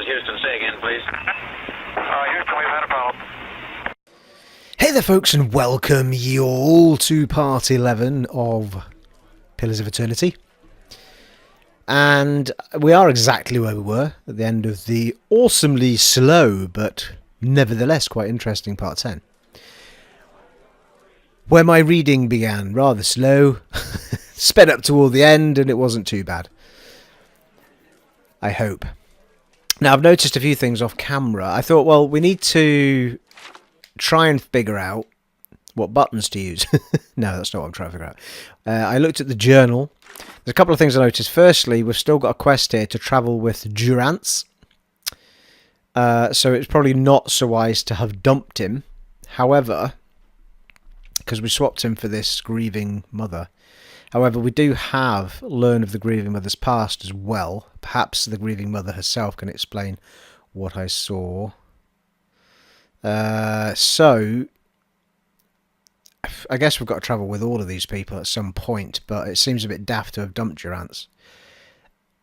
is Houston. Say again, please. Houston, we've had a problem. Hey there folks, and welcome you all to part 11 of Pillars of Eternity. And we are exactly where we were at the end of the awesomely slow but nevertheless quite interesting part 10. Where my reading began rather slow, sped up toward the end, and it wasn't too bad. I hope. Now, I've noticed a few things off camera. I thought, well, we need to try and figure out what buttons to use. No, that's not what I'm trying to figure out. I looked at the journal. There's a couple of things I noticed. Firstly, we've still got a quest here to travel with Durance. So it's probably not so wise to have dumped him. However, because we swapped him for this grieving mother. However, we do have learn of the grieving mother's past as well. Perhaps the grieving mother herself can explain what I saw. So, I guess we've got to travel with all of these people at some point, but it seems a bit daft to have dumped Durance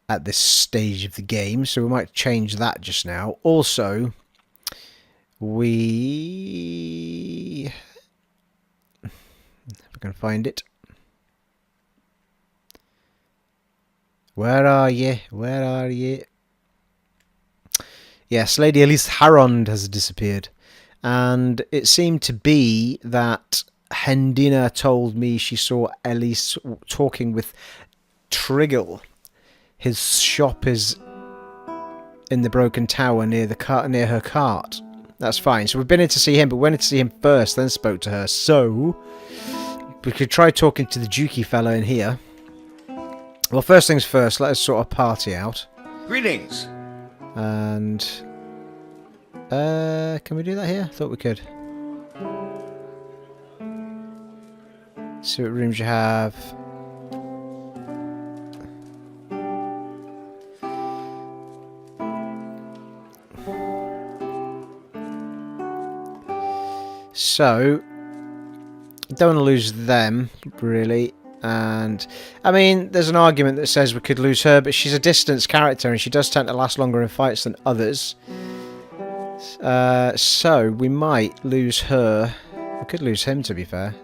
at this stage of the game, so we might change that just now. Also, if I can find it. Where are you? Where are you? Yes, Lady Aelys Harond has disappeared. And it seemed to be that Hendina told me she saw Aelys talking with Tribble. His shop is in the broken tower near her cart. That's fine. So we've been in to see him, but we went in to see him first, then spoke to her. So we could try talking to the Dukey fella in here. Well, first things first, let us sort of party out. Greetings. And can we do that here? I thought we could. See what rooms you have. So, don't want to lose them, really. And, I mean, there's an argument that says we could lose her, but she's a distance character and she does tend to last longer in fights than others. So, we might lose her. We could lose him, to be fair.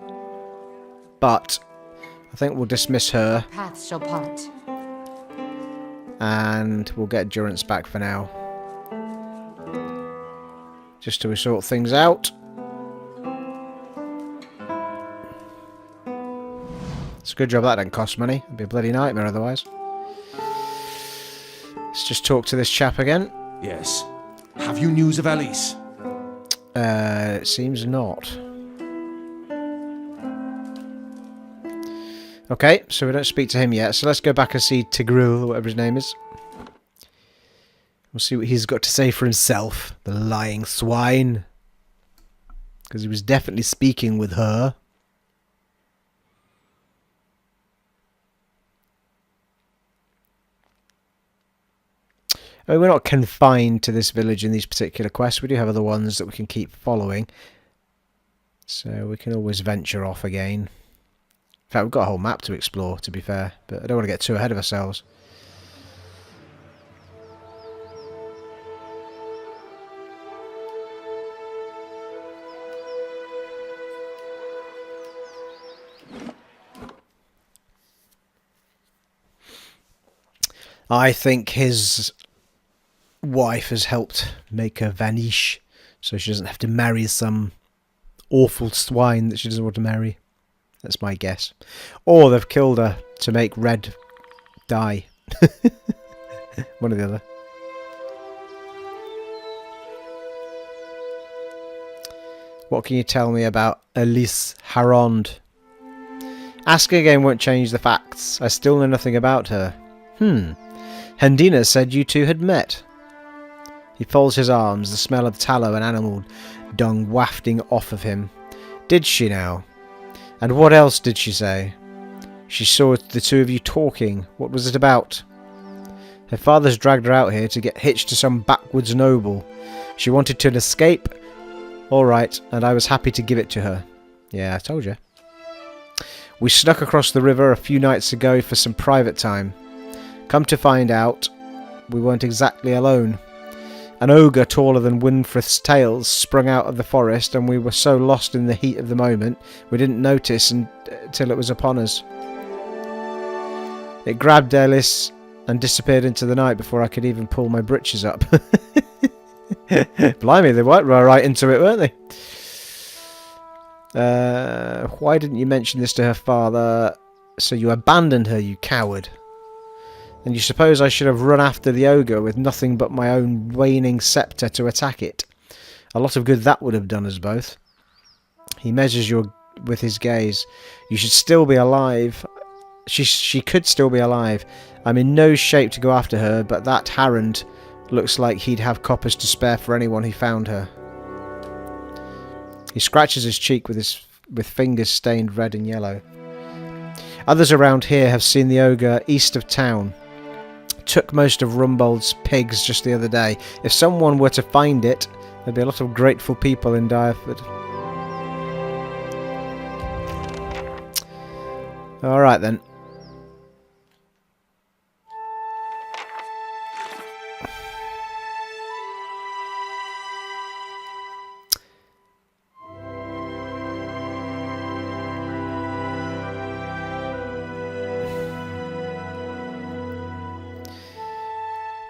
But, I think we'll dismiss her. Paths shall part. And we'll get Durance back for now. Just till we sort things out. It's a good job that didn't cost money. It'd be a bloody nightmare otherwise. Let's just talk to this chap again. Yes. Have you news of Aelys? It seems not. Okay, so we don't speak to him yet. So let's go back and see Tigril, or whatever his name is. We'll see what he's got to say for himself. The lying swine. Because he was definitely speaking with her. I mean, we're not confined to this village in these particular quests. We do have other ones that we can keep following. So we can always venture off again. In fact, we've got a whole map to explore, to be fair. But I don't want to get too ahead of ourselves. I think his wife has helped make her vanish, so she doesn't have to marry some awful swine that she doesn't want to marry. That's my guess. Or they've killed her to make Red die. One or the other. What can you tell me about Aelys Harond? Asking again won't change the facts. I still know nothing about her. Hendina said you two had met. He folds his arms, the smell of tallow and animal dung wafting off of him. Did she now? And what else did she say? She saw the two of you talking. What was it about? Her father's dragged her out here to get hitched to some backwoods noble. She wanted to escape. Alright, and I was happy to give it to her. Yeah, I told you. We snuck across the river a few nights ago for some private time. Come to find out, we weren't exactly alone. An ogre taller than Winfrith's tails sprung out of the forest, and we were so lost in the heat of the moment we didn't notice until it was upon us. It grabbed Aelys and disappeared into the night before I could even pull my britches up. Blimey, they were right into it, weren't they? Why didn't you mention this to her father? So you abandoned her, you coward. And you suppose I should have run after the ogre with nothing but my own waning sceptre to attack it? A lot of good that would have done us both. He measures you with his gaze. You should still be alive. She could still be alive. I'm in no shape to go after her, but that Harrond looks like he'd have coppers to spare for anyone who found her. He scratches his cheek with fingers stained red and yellow. Others around here have seen the ogre east of town. Took most of Rumbold's pigs just the other day. If someone were to find it, there'd be a lot of grateful people in Dyrford. Alright then.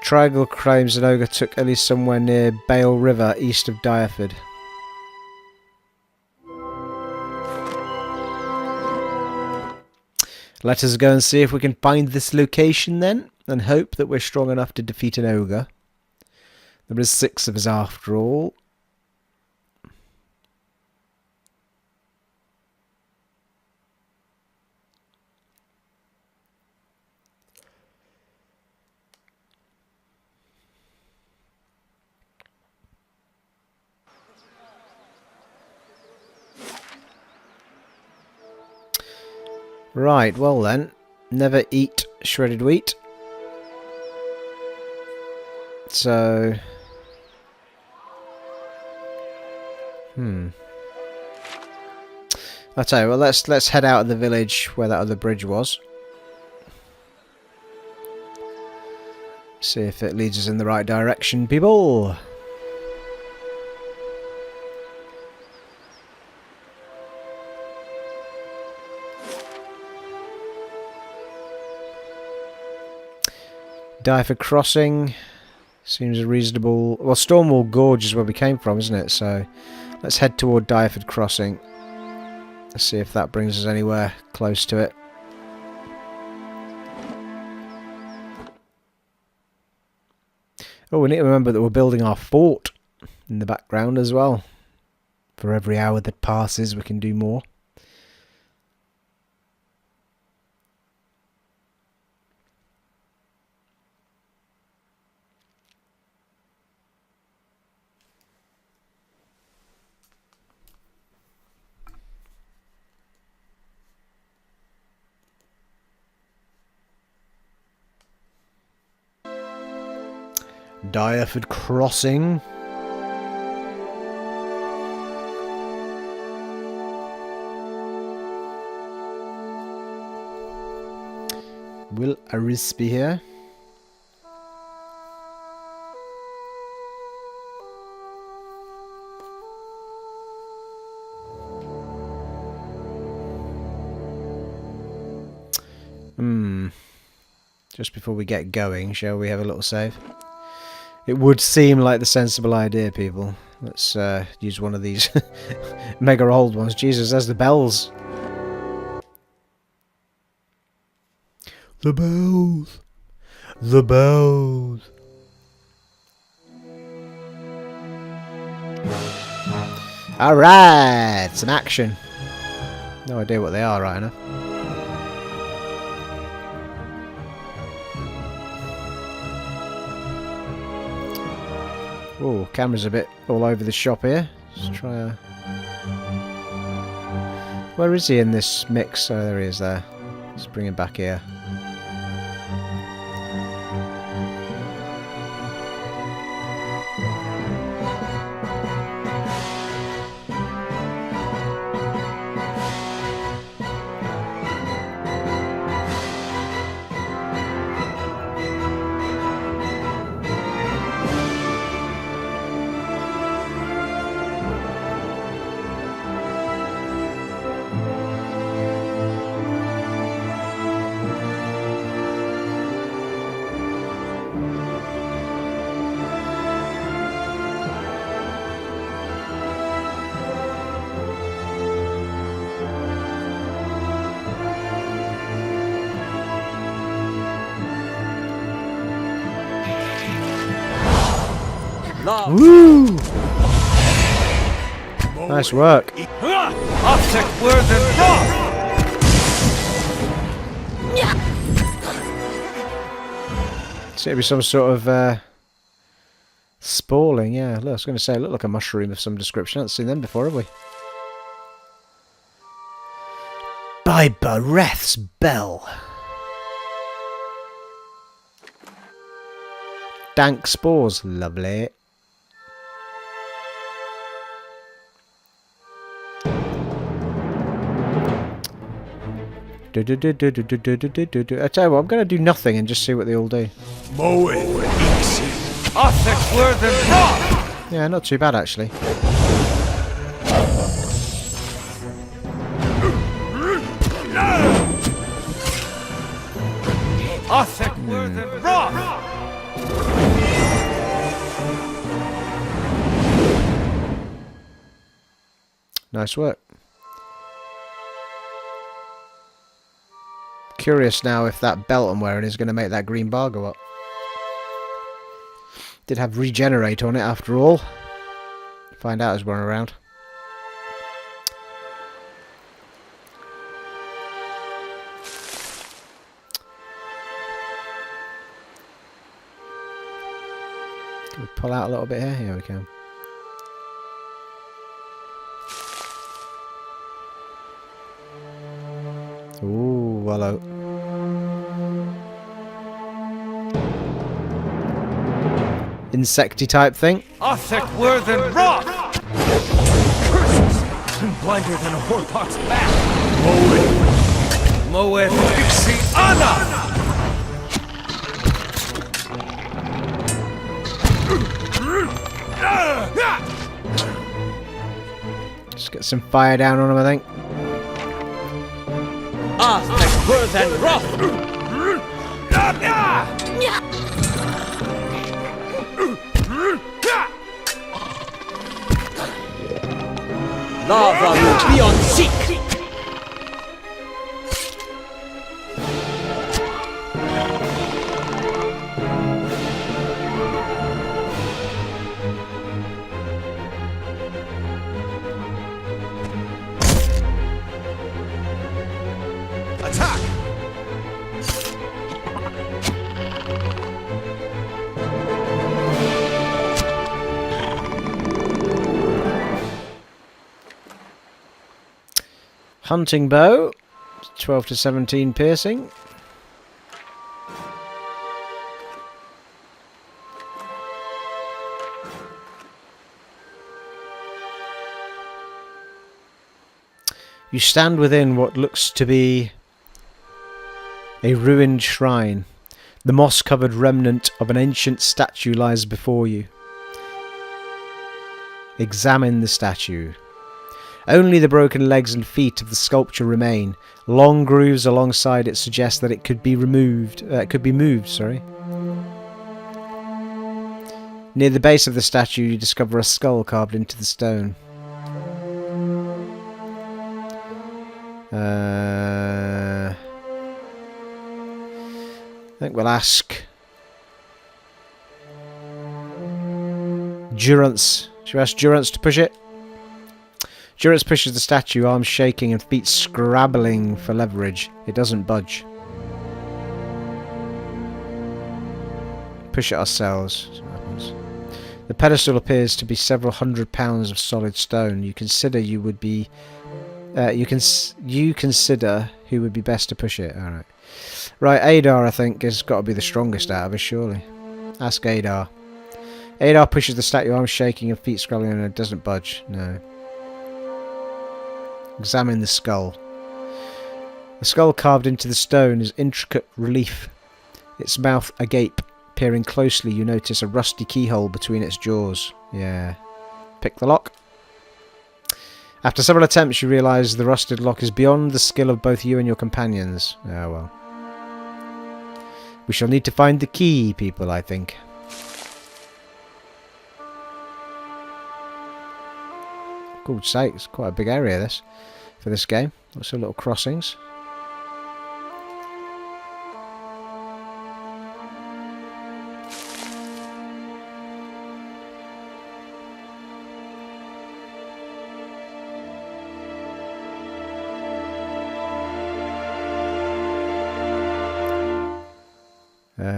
Tribal claims an ogre took Aelys somewhere near Bale River, east of Dyrford. Let us go and see if we can find this location then, and hope that we're strong enough to defeat an ogre. There is 6 of us after all. Right, well then, never eat shredded wheat. So, I'll tell you, well let's head out of the village where that other bridge was. See if it leads us in the right direction, people. Dyrford Crossing seems a reasonable... Well, Stormwall Gorge is where we came from, isn't it? So let's head toward Dyrford Crossing. Let's see if that brings us anywhere close to it. Oh, we need to remember that we're building our fort in the background as well. For every hour that passes, we can do more. Dyrford Crossing. Will Aelys be here? Just before we get going, shall we have a little save? It would seem like the sensible idea, people. Let's use one of these mega old ones. Jesus, there's the bells. The bells. The bells. Alright, some action. No idea what they are right enough. Oh, camera's a bit all over the shop here. Let's try a... Where is he in this mix? Oh, there he is there. Let's bring him back here. Woo! Nice work. It's going to be some sort of spalling, yeah. Look, I was going to say, it looked like a mushroom of some description. I haven't seen them before, have we? By Bareth's Bell. Dank spores, lovely. I tell you what, I'm going to do nothing and just see what they all do. Yeah, not too bad actually. Nice work. Curious now if that belt I'm wearing is going to make that green bar go up. Did have regenerate on it after all. Find out as we're around. Can we pull out a little bit here? Here we can. Ooh, hello. Insecty type thing. Blinder than a horpox bat. Moeth Ana. Just get some fire down on him, I think. Worth and rough. Lava will be on seek. Attack! Hunting bow, 12 to 17 piercing. You stand within what looks to be a ruined shrine. The moss-covered remnant of an ancient statue lies before you. Examine the statue. Only the broken legs and feet of the sculpture remain. Long grooves alongside it suggest that it could be moved. Sorry. Near the base of the statue, you discover a skull carved into the stone. I think we'll ask Durance. Should we ask Durance to push it? Durance pushes the statue, arms shaking and feet scrabbling for leverage. It doesn't budge. Push it ourselves. See what happens. The pedestal appears to be several hundred pounds of solid stone. You consider you would be. You consider who would be best to push it. All right. Right, Adar I think has got to be the strongest out of us, surely. Ask Adar. Adar pushes the statue, arms shaking and feet scrabbling, and it doesn't budge. No. Examine the skull. The skull carved into the stone is intricate relief. Its mouth agape. Peering closely, you notice a rusty keyhole between its jaws. Yeah. Pick the lock. After several attempts, you realise the rusted lock is beyond the skill of both you and your companions. Oh well. We shall need to find the key, people, I think. God's sake, it's quite a big area, this, for this game. Lots of little crossings.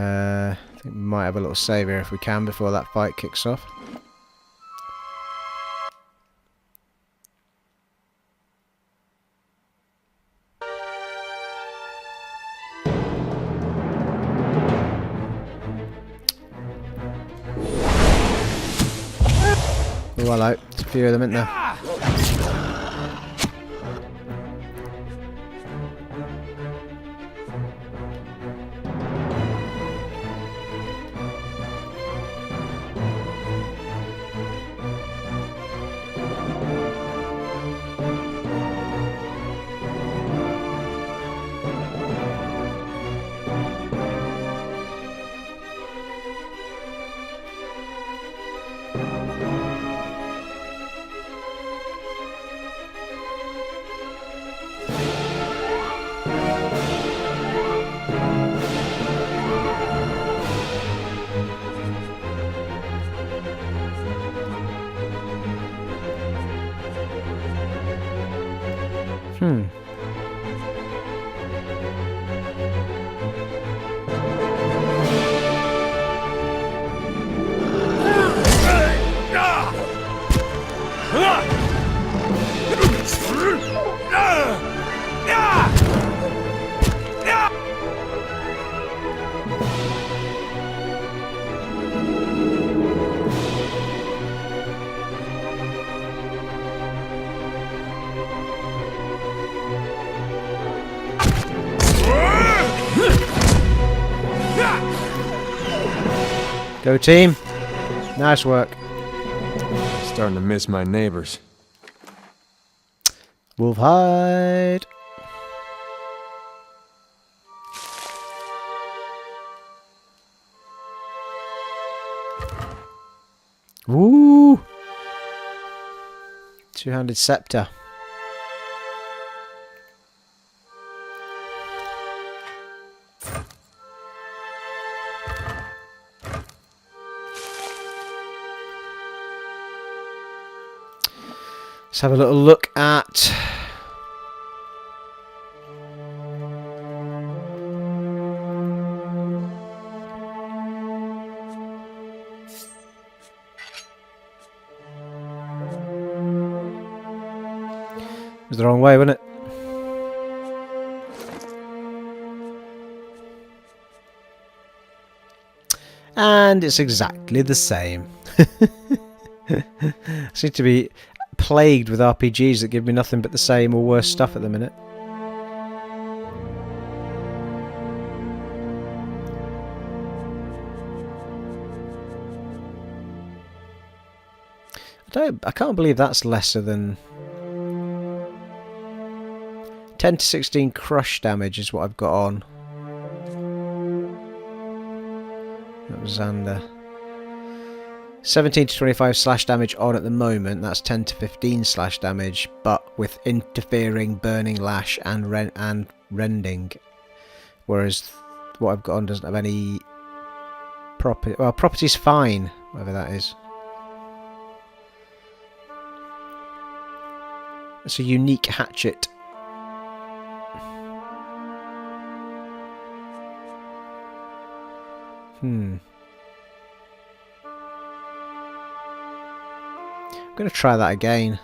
I think we might have a little save here if we can before that fight kicks off. Oh, hello. There's a few of them, isn't there? Go team. Nice work. Starting to miss my neighbors. Wolf hide. Woo! Two-handed scepter. Let's have a little look at it was the wrong way, wasn't it? And it's exactly the same. I seem to be plagued with RPGs that give me nothing but the same or worse stuff at the minute. I can't believe that's lesser than 10 to 16 crush damage is what I've got on. That was Xander. 17 to 25 slash damage on at the moment. That's 10 to 15 slash damage, but with interfering, burning lash and rending. Whereas what I've got on doesn't have any property. Well, property's fine, whatever that is. It's a unique hatchet. I'm going to try that again.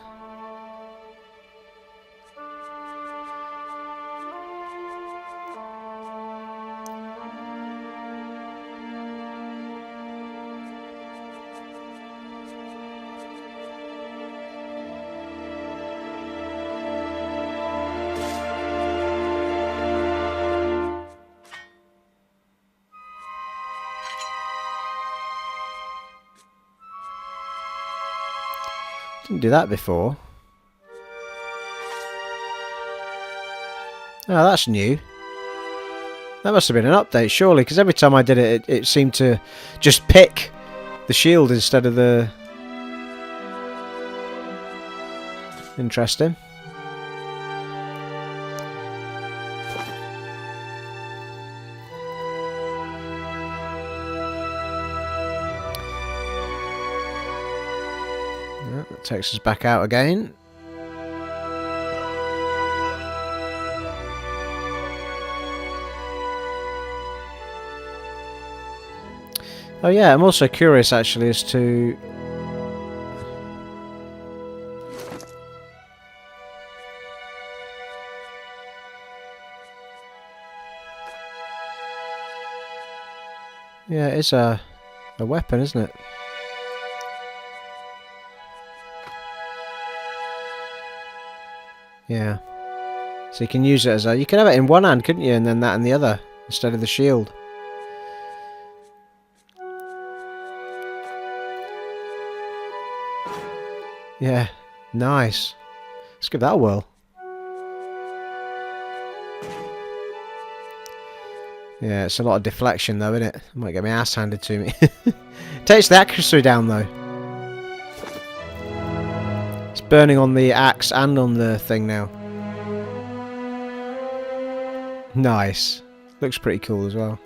Didn't do that before. Oh, that's new. That must have been an update, surely, because every time I did it, it seemed to just pick the shield instead of the... Interesting. That takes us back out again. Oh yeah, I'm also curious actually as to... Yeah, it's a weapon, isn't it? Yeah. So you can use it as a... You could have it in one hand, couldn't you? And then that in the other, instead of the shield. Yeah, nice. Let's give that a whirl. Yeah, it's a lot of deflection though, isn't it? I might get my ass handed to me. Takes the accuracy down though. It's burning on the axe and on the thing now. Nice. Looks pretty cool as well.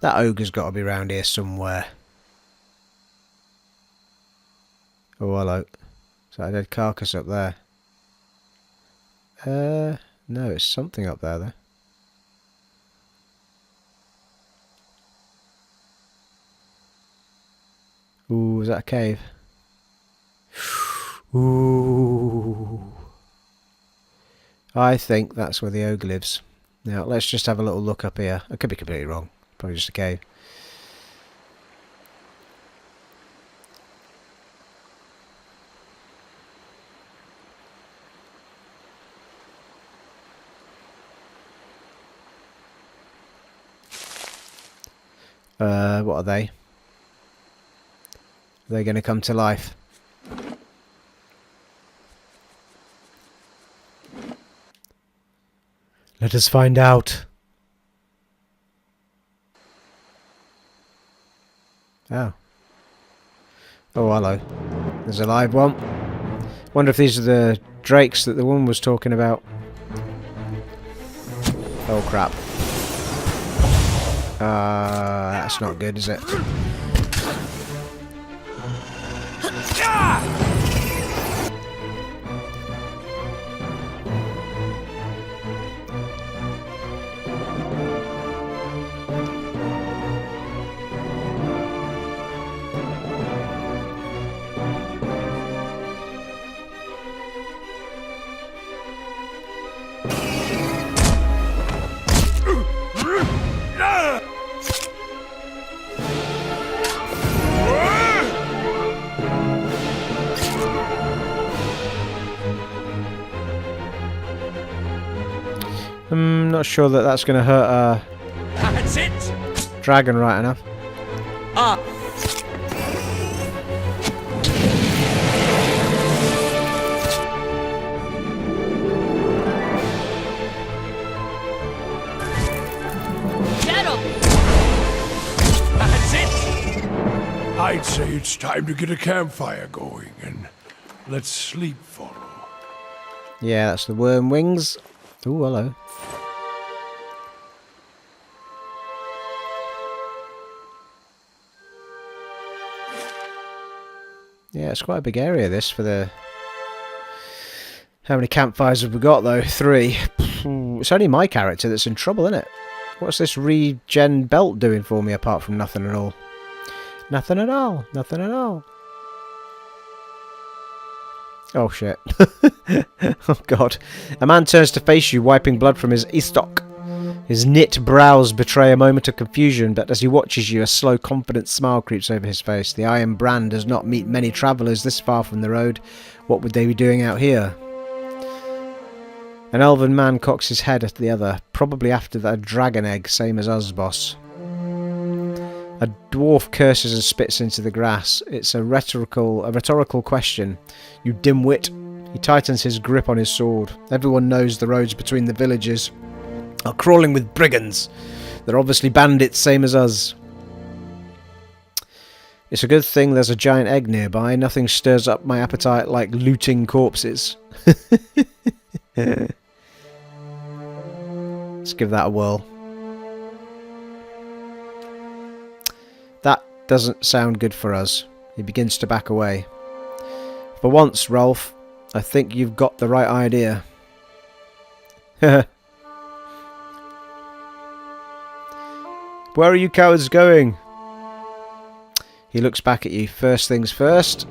That ogre's got to be around here somewhere. Oh, hello. Is that a dead carcass up there? No, it's something up there though. Ooh, is that a cave? Ooh. I think that's where the ogre lives. Now, let's just have a little look up here. I could be completely wrong. Probably just a cave. What are they? Are they going to come to life? Let us find out. Oh. Oh, hello. There's a live one. Wonder if these are the drakes that the woman was talking about. Oh, crap. That's not good, is it? I'm not sure that that's going to hurt a That's it! dragon right enough. Ah! That's it! I'd say it's time to get a campfire going and let sleep follow. Yeah, that's the worm wings. Oh, hello. Yeah, it's quite a big area, this, for the... How many campfires have we got, though? 3. It's only my character that's in trouble, isn't it? What's this regen belt doing for me, apart from nothing at all? Nothing at all. Nothing at all. Oh, shit. Oh, God. A man turns to face you, wiping blood from his estoc. His knit brows betray a moment of confusion, but as he watches you, a slow, confident smile creeps over his face. The iron brand does not meet many travellers this far from the road. What would they be doing out here? An elven man cocks his head at the other, probably after that dragon egg, same as us, boss. A dwarf curses and spits into the grass. It's a rhetorical question. You dimwit. He tightens his grip on his sword. Everyone knows the roads between the villages are crawling with brigands. They're obviously bandits, same as us. It's a good thing there's a giant egg nearby. Nothing stirs up my appetite like looting corpses. Let's give that a whirl. That doesn't sound good for us. He begins to back away. For once, Rolf, I think you've got the right idea. Where are you cowards going? He looks back at you. First things first.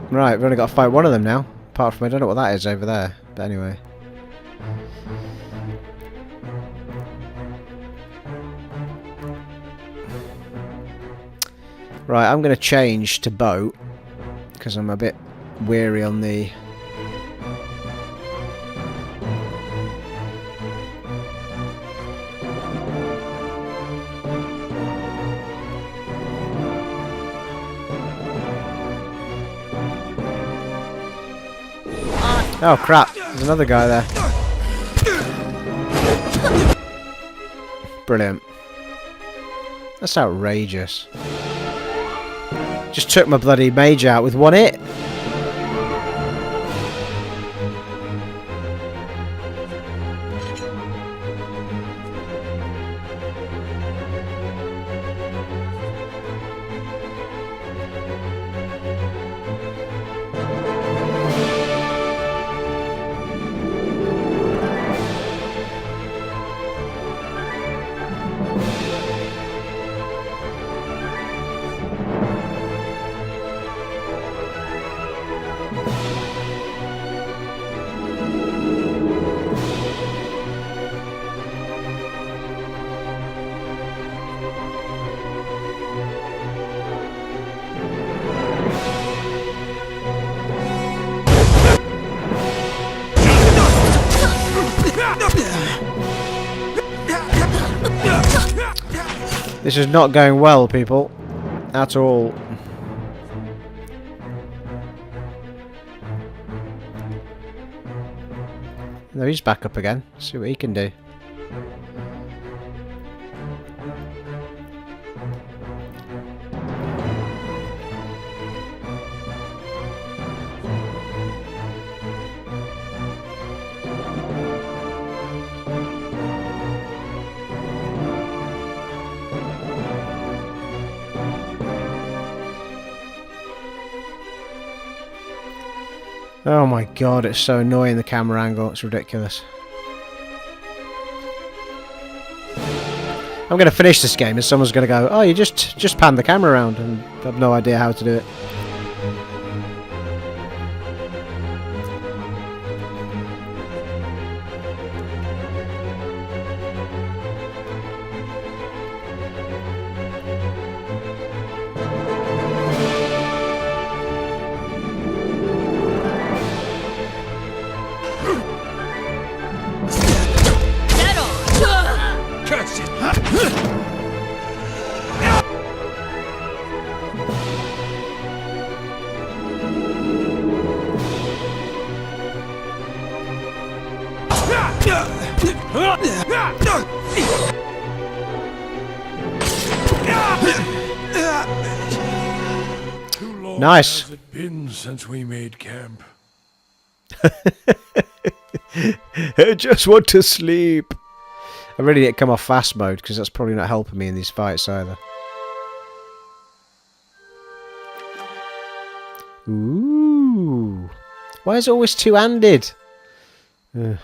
Right, we've only got to fight one of them now. Apart from, I don't know what that is over there. But anyway. Right, I'm going to change to bow. Because I'm a bit weary on the... Oh crap, there's another guy there. Brilliant. That's outrageous. Just took my bloody mage out with one hit. This is not going well, people. At all. No, he's back up again. See what he can do. Oh my god, it's so annoying, the camera angle, it's ridiculous. I'm going to finish this game and someone's going to go, oh, you just pan the camera around, and I have no idea how to do it. Nice. Has it been since we made camp? I just want to sleep. I really need to come off fast mode because that's probably not helping me in these fights either. Ooh. Why is it always two-handed? Ugh.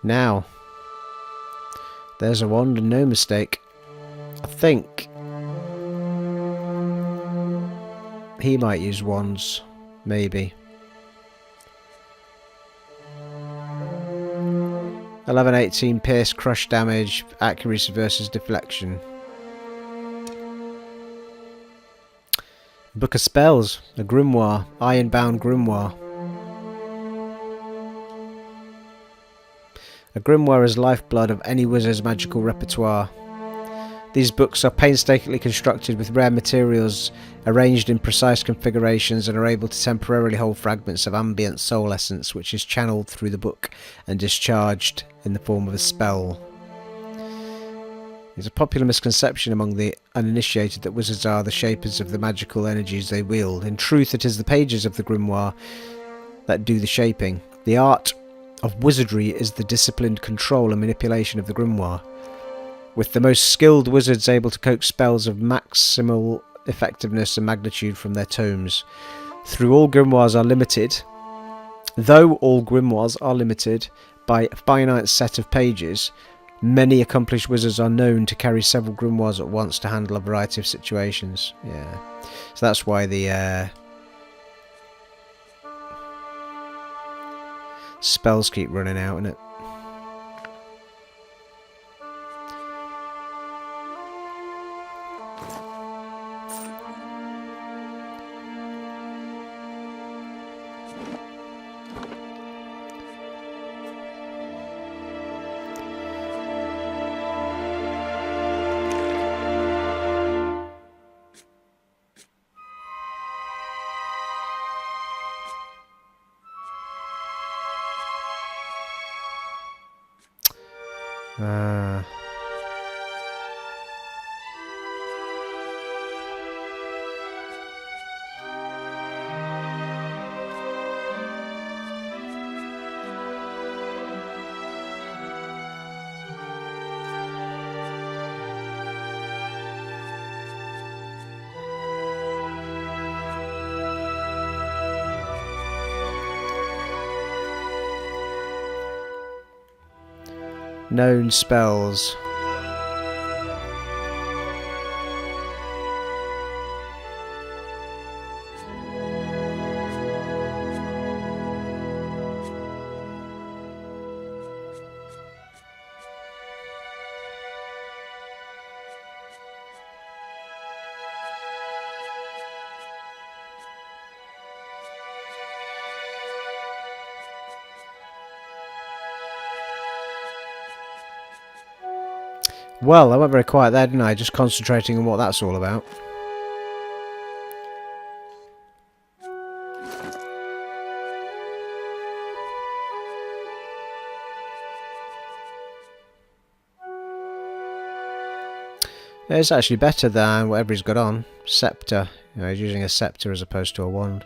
Now, there's a wand and no mistake. I think he might use wands, maybe. 11-18 pierce, crush damage, accuracy versus deflection. Book of Spells, a grimoire, ironbound grimoire. A grimoire is lifeblood of any wizard's magical repertoire. These books are painstakingly constructed with rare materials, arranged in precise configurations, and are able to temporarily hold fragments of ambient soul essence, which is channeled through the book and discharged in the form of a spell. There's a popular misconception among the uninitiated that wizards are the shapers of the magical energies they wield. In truth, it is the pages of the grimoire that do the shaping. The art of wizardry is the disciplined control and manipulation of the grimoire, with the most skilled wizards able to coax spells of maximal effectiveness and magnitude from their tomes. Though all grimoires are limited by a finite set of pages, many accomplished wizards are known to carry several grimoires at once to handle a variety of situations. Yeah, so that's why the spells keep running out, innit? Known spells. Well, I went very quiet there, didn't I? Just concentrating on what that's all about. It's actually better than whatever he's got on. Scepter. You know, he's using a scepter as opposed to a wand.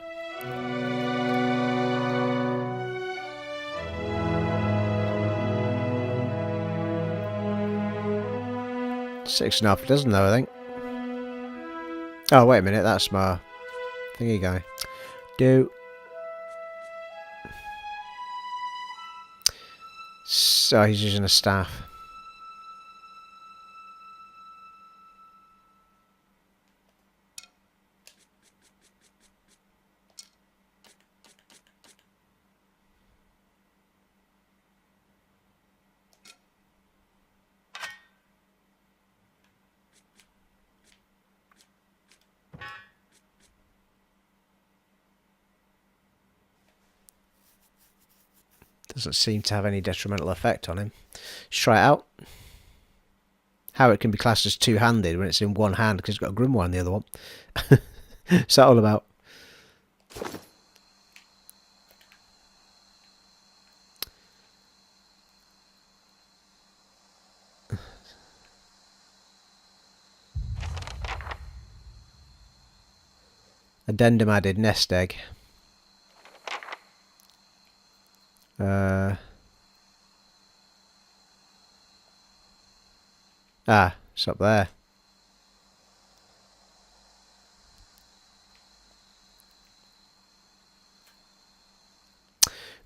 Six and a half a dozen though, I think. Oh, wait a minute, that's my thingy guy. So he's using a staff. Doesn't seem to have any detrimental effect on him. Let's try it out. How it can be classed as two-handed when it's in one hand because it's got a grimoire in the other one. What's that all about? Addendum added, nest egg. It's up there.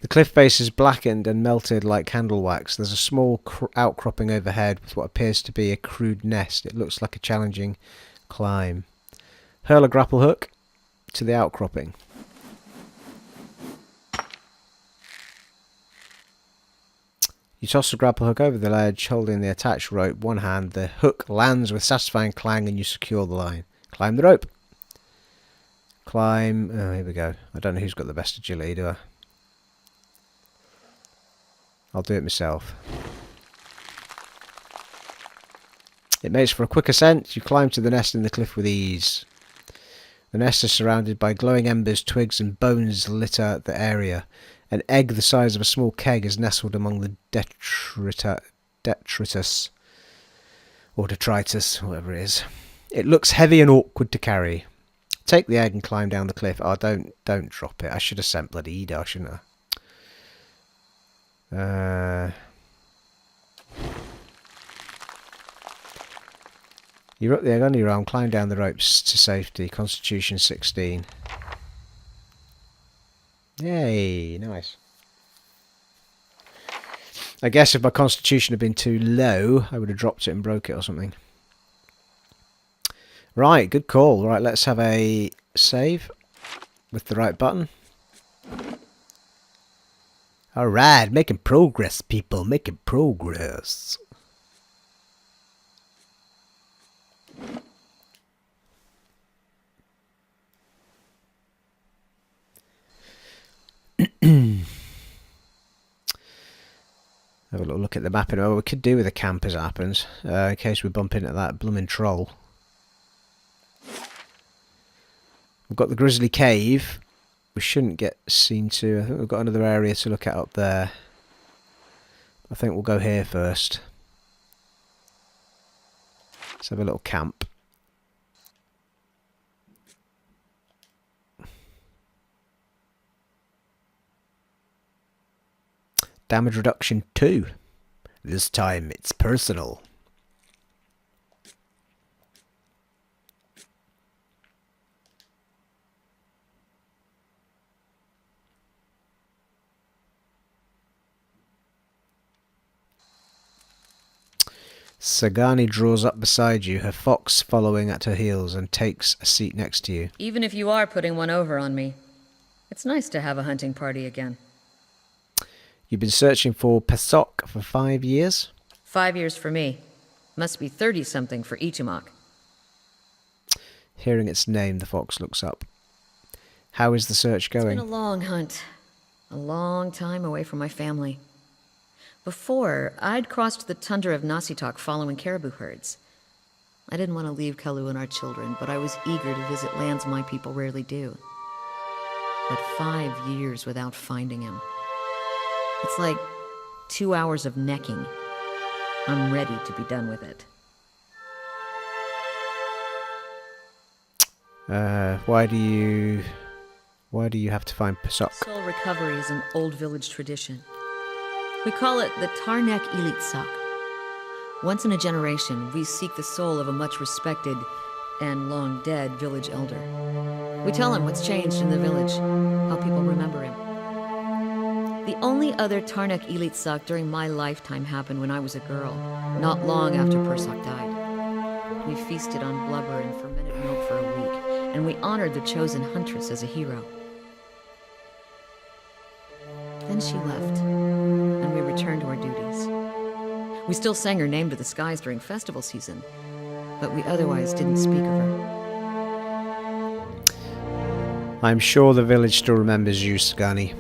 The cliff base is blackened and melted like candle wax. There's a small outcropping overhead with what appears to be a crude nest. It looks like a challenging climb. Hurl a grapple hook to the outcropping. You toss the grapple hook over the ledge, holding the attached rope one hand. The hook lands with satisfying clang and you secure the line. Climb the rope. Climb. Oh, here we go. I don't know who's got the best agility, do I? I'll do it myself. It makes for a quick ascent. You climb to the nest in the cliff with ease. The nest is surrounded by glowing embers, twigs and bones litter the area. An egg the size of a small keg is nestled among the detritus, or detritus, whatever it is. It looks heavy and awkward to carry. Take the egg and climb down the cliff. Oh, don't drop it. I should have sent bloody Edo, shouldn't I? You're up the Sagani realm, climb down the ropes to safety. Constitution 16. Yay, nice. I guess if my constitution had been too low, I would have dropped it and broke it or something. Right, good call. Right, let's have a save with the right button. Alright, making progress, people. Making progress. Have a little look at the map. What we could do with a camp as it happens, in case we bump into that blooming troll. We've got the Grizzly Cave. We shouldn't get seen to. I think we've got another area to look at up there. I think we'll go here first. Let's have a little camp. Damage reduction 2. This time it's personal. Sagani draws up beside you, her fox following at her heels, and takes a seat next to you. Even if you are putting one over on me, it's nice to have a hunting party again. You've been searching for Pesok for 5 years? 5 years for me. Must be 30-something for Ichimok. Hearing its name, the fox looks up. How is the search going? It's been a long hunt. A long time away from my family. Before, I'd crossed the tundra of Nasitok following caribou herds. I didn't want to leave Kalu and our children, but I was eager to visit lands my people rarely do. But 5 years without finding him. It's like 2 hours of necking. I'm ready to be done with it. Why do you have to find Pesok? Soul recovery is an old village tradition. We call it the Tarnek Ilitsak. Once in a generation, we seek the soul of a much respected and long dead village elder. We tell him what's changed in the village, how people remember him. The only other Tarnek Ilitsak during my lifetime happened when I was a girl, not long after Persak died. We feasted on blubber and fermented milk for a week, and we honored the chosen huntress as a hero. Then she left, and we returned to our duties. We still sang her name to the skies during festival season, but we otherwise didn't speak of her. I'm sure the village still remembers you, Sagani.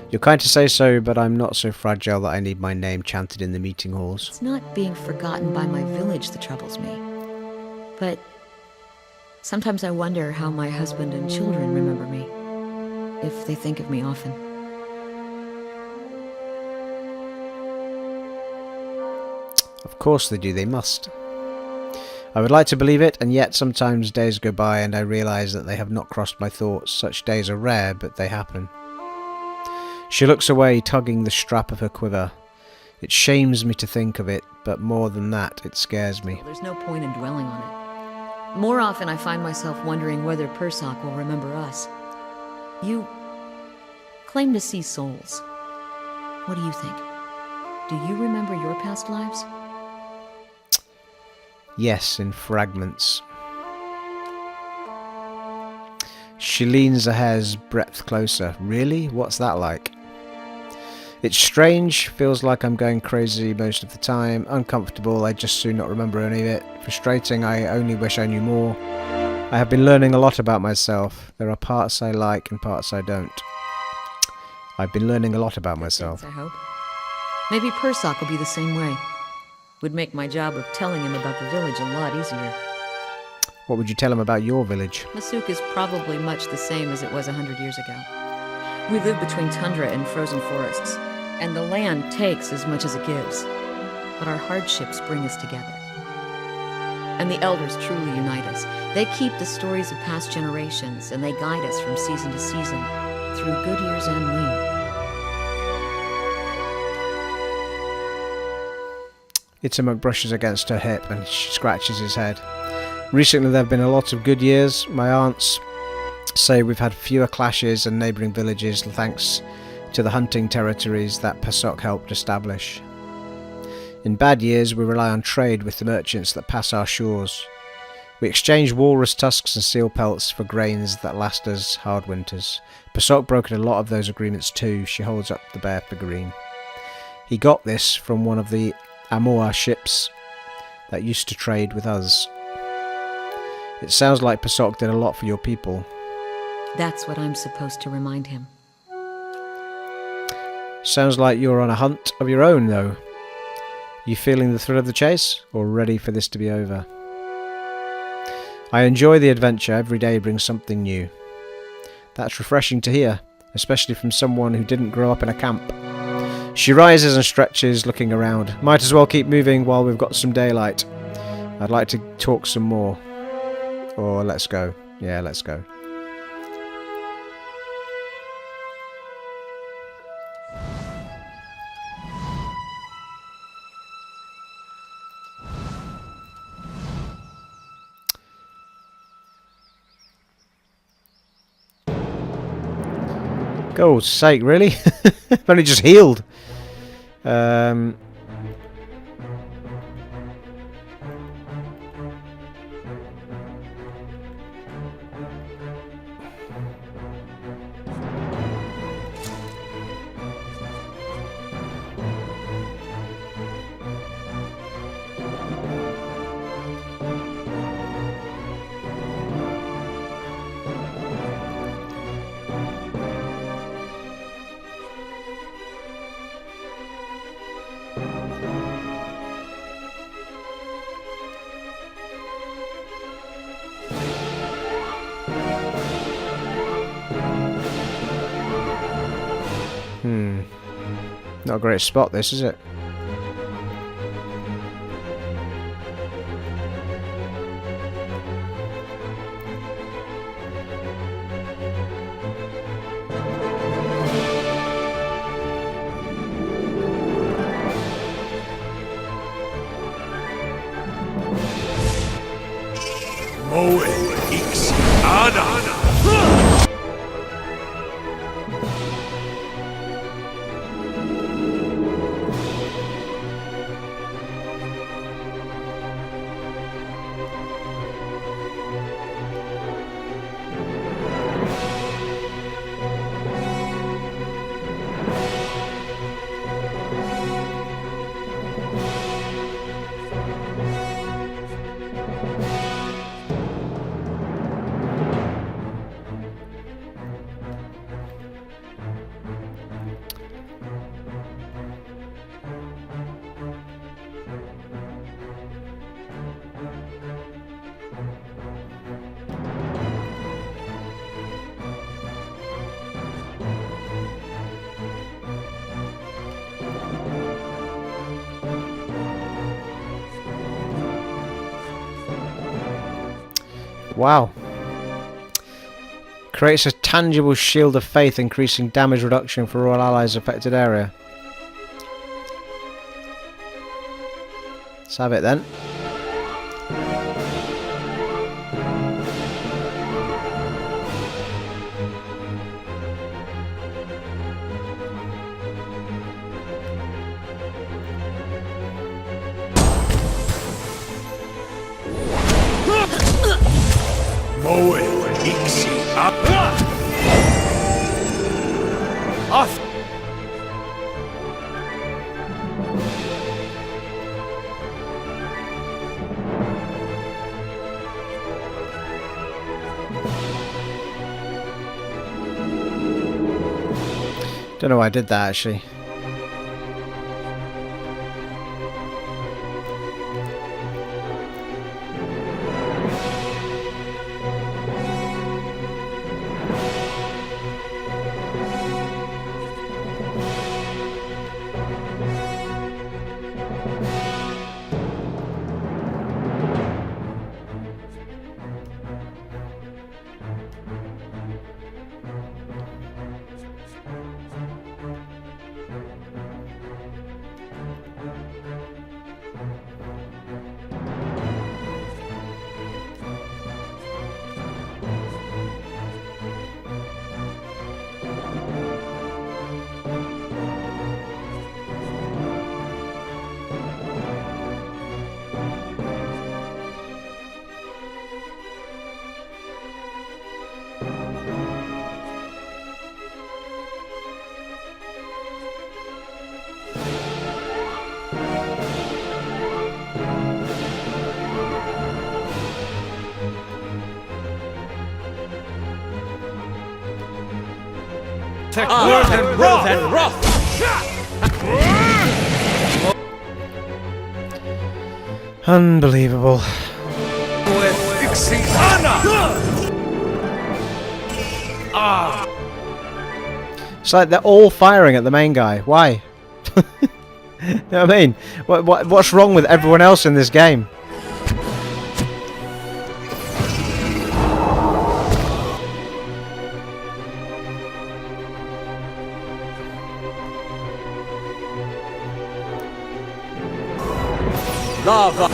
You're kind to say so, but I'm not so fragile that I need my name chanted in the meeting halls. It's not being forgotten by my village that troubles me. But sometimes I wonder how my husband and children remember me, if they think of me often. Of course they do, they must. I would like to believe it, and yet sometimes days go by and I realise that they have not crossed my thoughts. Such days are rare, but they happen. She looks away, tugging the strap of her quiver. It shames me to think of it, but more than that, it scares me. There's no point in dwelling on it. More often I find myself wondering whether Persak will remember us. You claim to see souls. What do you think? Do you remember your past lives? Yes, in fragments. She leans a hair's breadth closer. Really? What's that like? It's strange, feels like I'm going crazy most of the time. Uncomfortable, I just soon not remember any of it. Frustrating, I only wish I knew more. I have been learning a lot about myself. There are parts I like and parts I don't. I've been learning a lot about myself. I hope. Maybe Persak will be the same way. Would make my job of telling him about the village a lot easier. What would you tell him about your village? Masuk is probably much the same as it was 100 years ago. We live between tundra and frozen forests, and the land takes as much as it gives. But our hardships bring us together. And the elders truly unite us. They keep the stories of past generations, and they guide us from season to season, through good years and lean. Itamuk brushes against her hip and she scratches his head. Recently there have been a lot of good years. My aunts say we've had fewer clashes in neighbouring villages thanks to the hunting territories that Pasok helped establish. In bad years we rely on trade with the merchants that pass our shores. We exchange walrus tusks and seal pelts for grains that last us hard winters. Pasok broken a lot of those agreements too. She holds up the bear figurine. He got this from one of the Amoa ships that used to trade with us. It sounds like Pasok did a lot for your people. That's what I'm supposed to remind him. Sounds like you're on a hunt of your own, though. You feeling the thrill of the chase, or ready for this to be over? I enjoy the adventure. Every day brings something new. That's refreshing to hear, especially from someone who didn't grow up in a camp. She rises and stretches, looking around. Might as well keep moving while we've got some daylight. I'd like to talk some more. Or let's go. Yeah, let's go. God's sake, really? I've only just healed. Not a great spot, this, is it? Wow. Creates a tangible shield of faith, increasing damage reduction for all allies affected area. Let's have it then. Don't know why I did that actually. More than wrath. Unbelievable. It's like they're all firing at the main guy. Why? You know what I mean? What's wrong with everyone else in this game? Lava.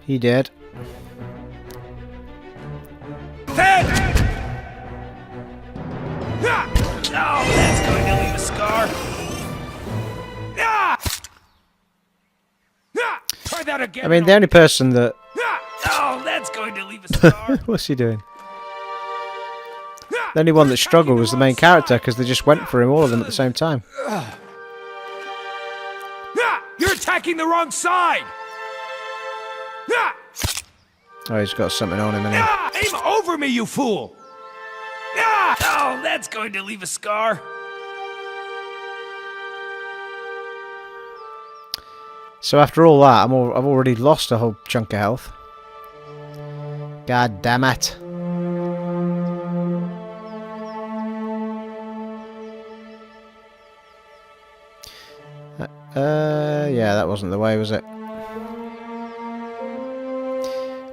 He did. Dead. Oh, that's going to leave a scar. Try that again. I mean, the only person that... Oh, that's going to leave a scar. What's he doing? The only one that struggled was the main character, because they just went for him, all of them at the same time. You're attacking the wrong side. Oh, he's got something on him, isn't he? Aim over me, you fool. Oh, that's going to leave a scar. So after all that, I've already lost a whole chunk of health. God damn it. Yeah, that wasn't the way, was it?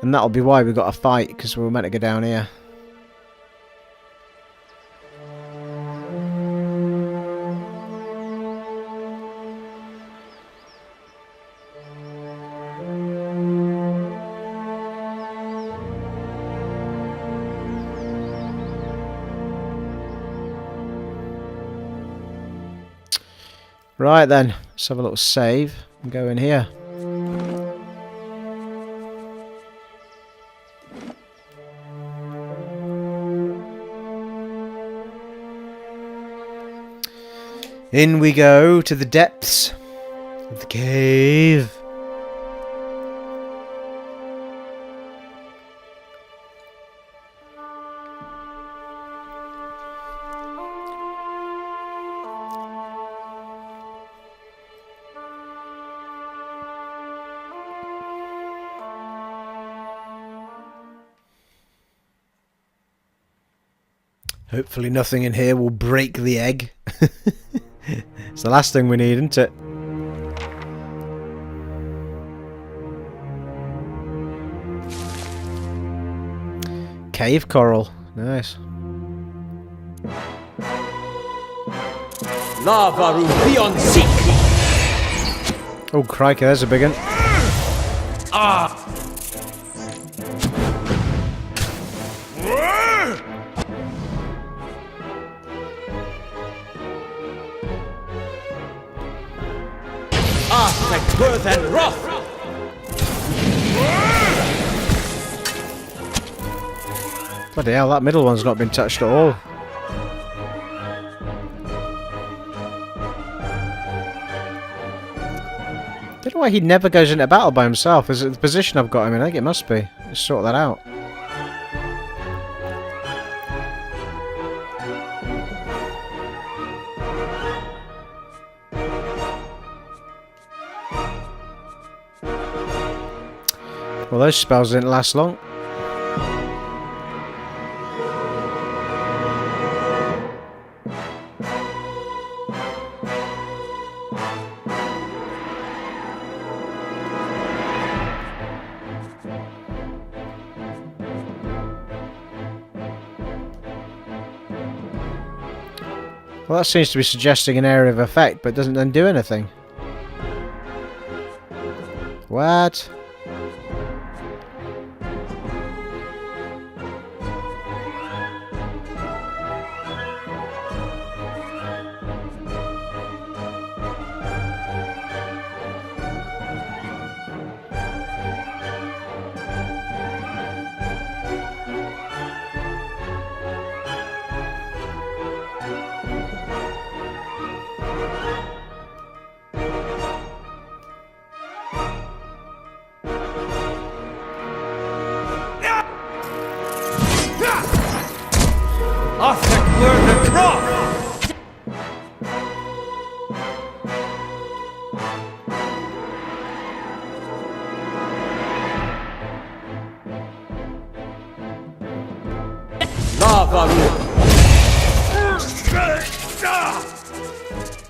And that'll be why we got a fight, because we were meant to go down here. Right then, let's have a little save and go in here. In we go to the depths of the cave. Hopefully nothing in here will break the egg. It's the last thing we need, isn't it? Cave coral. Nice. Lava room beyond seek. Oh crikey, there's a big one. Like birth and wrath. Bloody hell, that middle one's not been touched at all. Don't know why he never goes into battle by himself. Is it the position I've got him in? I think it must be. Let's sort that out. Well, those spells didn't last long. Well, that seems to be suggesting an area of effect, but doesn't then do anything. What? prospect worth a crop!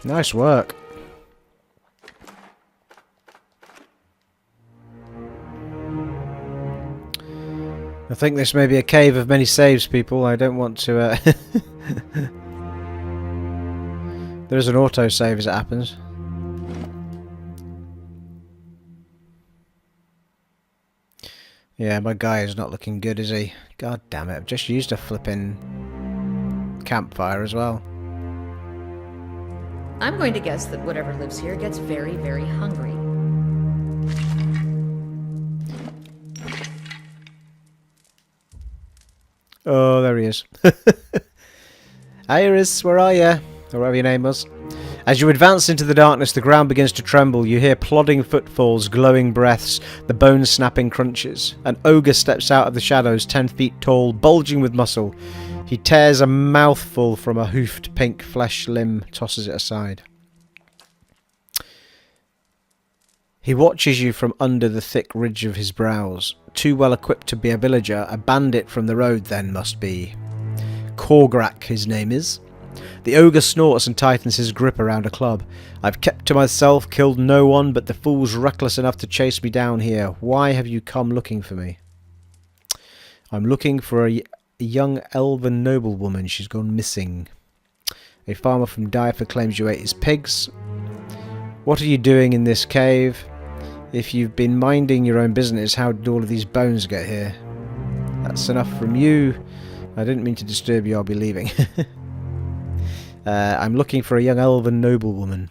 Nice work. I think this may be a cave of many saves, people. I don't want to... There is an auto-save as it happens. Yeah, my guy is not looking good, is he? God damn it, I've just used a flipping campfire as well. I'm going to guess that whatever lives here gets very, very hungry. Oh, there he is. Aelys, where are you? Or whatever your name was. As you advance into the darkness, the ground begins to tremble. You hear plodding footfalls, glowing breaths, the bone-snapping crunches. An ogre steps out of the shadows, 10 feet tall, bulging with muscle. He tears a mouthful from a hoofed pink flesh limb, tosses it aside. He watches you from under the thick ridge of his brows. Too well equipped to be a villager, a bandit from the road then must be. Korgrak his name is. The ogre snorts and tightens his grip around a club. I've kept to myself, killed no one, but the fool's reckless enough to chase me down here. Why have you come looking for me? I'm looking for a young elven noblewoman. She's gone missing. A farmer from Dyrford claims you ate his pigs. What are you doing in this cave? If you've been minding your own business, how did all of these bones get here? That's enough from you. I didn't mean to disturb you, I'll be leaving. I'm looking for a young elven noblewoman.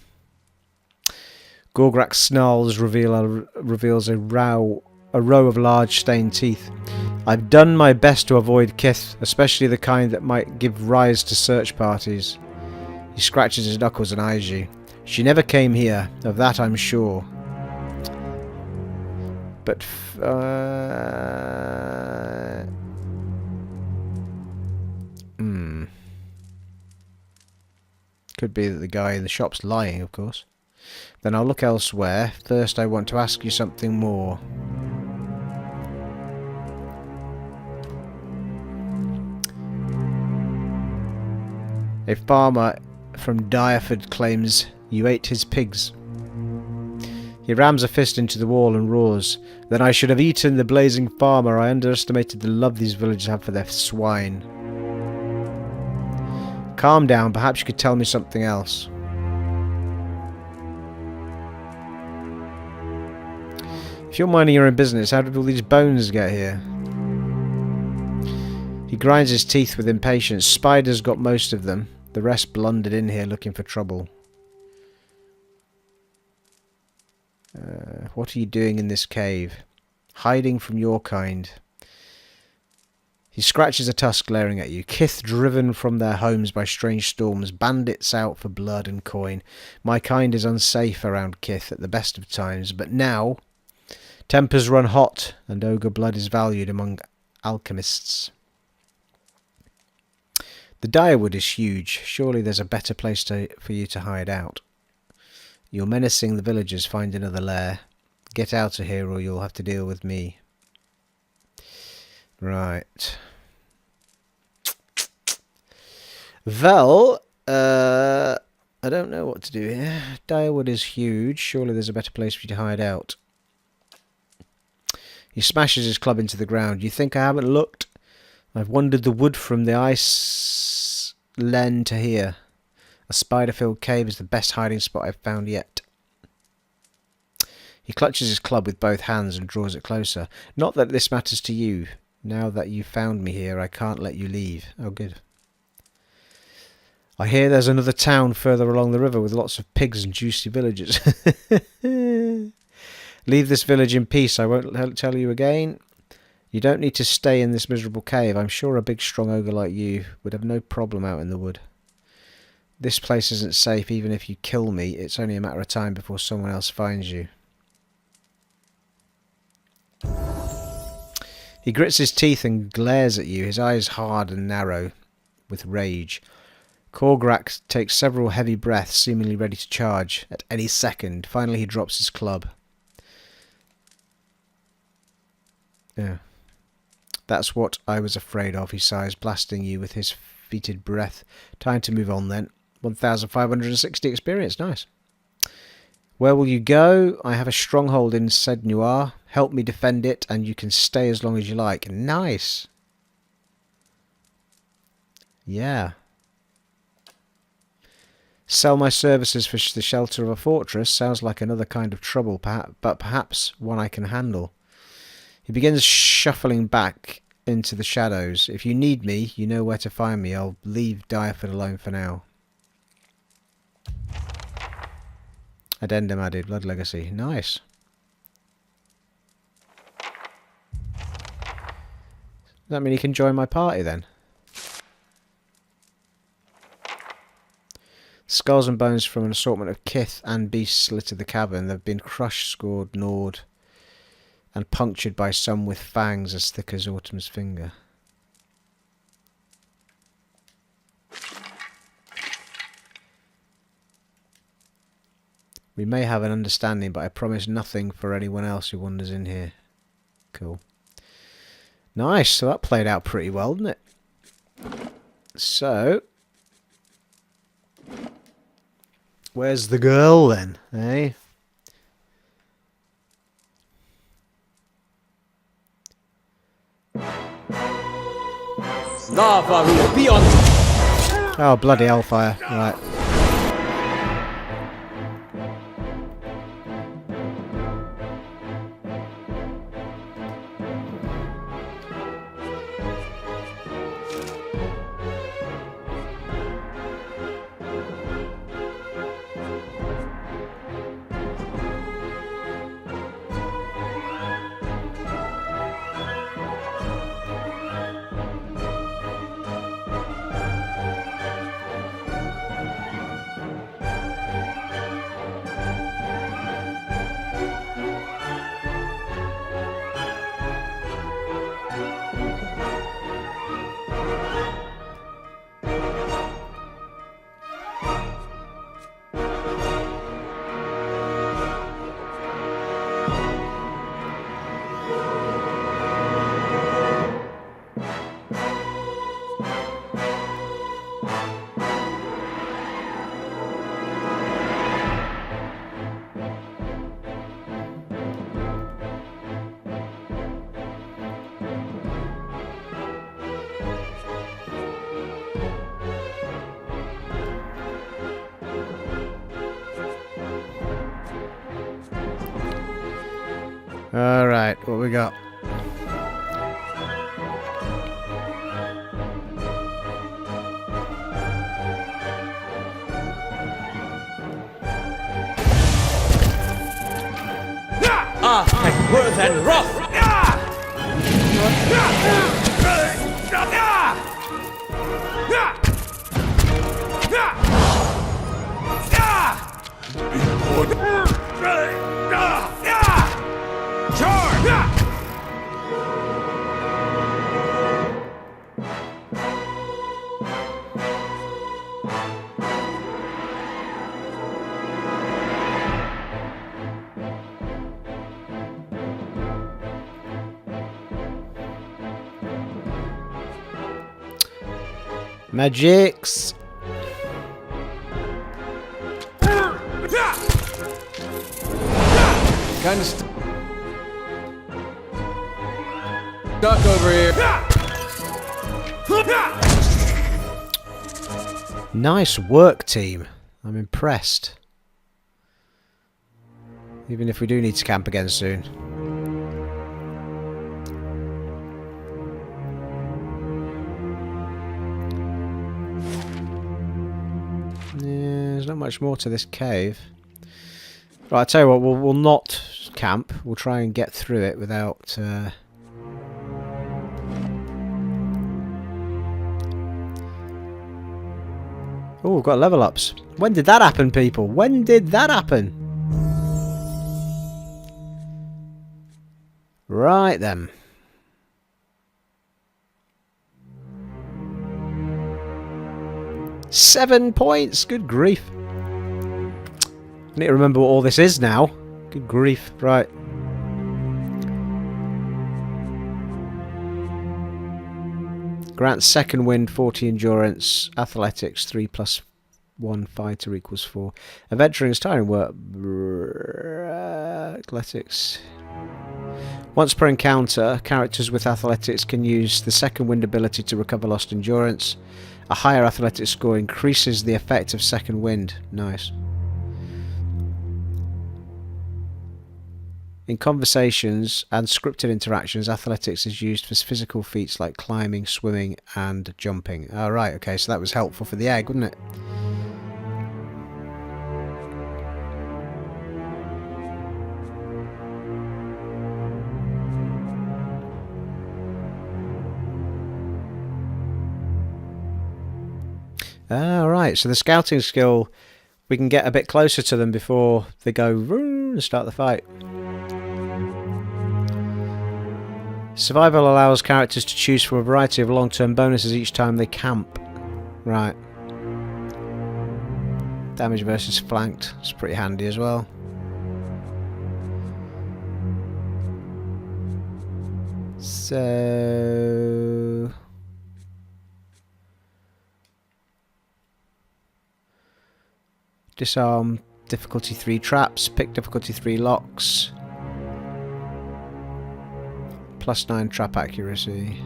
Korgrak snarls reveals a row of large stained teeth. I've done my best to avoid kith, especially the kind that might give rise to search parties. He scratches his knuckles and eyes you. She never came here, of that I'm sure. But could be that the guy in the shop's lying, of course. Then I'll look elsewhere. First I want to ask you something more. A farmer from Dyrford claims you ate his pigs. He rams a fist into the wall and roars. Then I should have eaten the blazing farmer. I underestimated the love these villagers have for their swine. Calm down, perhaps you could tell me something else. If you're minding your own business, how did all these bones get here? He grinds his teeth with impatience. Spiders got most of them. The rest blundered in here looking for trouble. What are you doing in this cave? Hiding from your kind. He scratches a tusk glaring at you. Kith driven from their homes by strange storms. Bandits out for blood and coin. My kind is unsafe around Kith at the best of times. But now, tempers run hot and ogre blood is valued among alchemists. The Dyrwood is huge. Surely there's a better place for you to hide out. You're menacing the villagers. Find another lair. Get out of here or you'll have to deal with me. Right. Well, I don't know what to do here. Dyrwood is huge. Surely there's a better place for you to hide out. He smashes his club into the ground. You think I haven't looked? I've wandered the wood from the ice len to here. A spider-filled cave is the best hiding spot I've found yet. He clutches his club with both hands and draws it closer. Not that this matters to you. Now that you've found me here, I can't let you leave. Oh, good. I hear there's another town further along the river with lots of pigs and juicy villagers. Leave this village in peace. I won't tell you again. You don't need to stay in this miserable cave. I'm sure a big strong ogre like you would have no problem out in the wood. This place isn't safe. Even if you kill me, it's only a matter of time before someone else finds you. He grits his teeth and glares at you, his eyes hard and narrow. with rage. Korgrak takes several heavy breaths, seemingly ready to charge at any second. Finally, he drops his club. Yeah. That's what I was afraid of, he sighs, blasting you with his fetid breath. Time to move on then. 1,560 experience, nice. Where will you go? I have a stronghold in Sednuar. Help me defend it, and you can stay as long as you like. Nice. Yeah. Sell my services for the shelter of a fortress. Sounds like another kind of trouble, but perhaps one I can handle. He begins shuffling back into the shadows. If you need me, you know where to find me. I'll leave Dyrford alone for now. Addendum added. Blood Legacy. Nice. Does that mean he can join my party then? Skulls and bones from an assortment of kith and beasts litter the cavern. They've been crushed, scored, gnawed, and punctured by some with fangs as thick as Autumn's finger. We may have an understanding, but I promise nothing for anyone else who wanders in here. Cool. Nice, so that played out pretty well, didn't it? So, where's the girl then, eh? Lava will be on. Oh, bloody hellfire. Right. Alright, what we got? And worse than rough. Magics! Kind of stuck over here. Nice work, team. I'm impressed. Even if we do need to camp again soon. Yeah, there's not much more to this cave. Right, I tell you what, we'll not camp. We'll try and get through it without... Oh, we've got level ups. When did that happen, people? When did that happen? Right then. 7 points! Good grief. I need to remember what all this is now. Good grief. Right. Grants second wind, 40 endurance, athletics, 3 plus 1 fighter equals 4. Adventuring is tiring work. Athletics. Once per encounter, characters with athletics can use the second wind ability to recover lost endurance. A higher athletics score increases the effect of second wind. Nice. In conversations and scripted interactions, athletics is used for physical feats like climbing, swimming, and jumping. Alright, okay, so that was helpful for the egg, wasn't it? Alright, so the scouting skill, we can get a bit closer to them before they go and start the fight. Survival allows characters to choose from a variety of long-term bonuses each time they camp. Right. Damage versus flanked. It's pretty handy as well. So... disarm difficulty 3 traps. Pick difficulty 3 locks. +9 trap accuracy.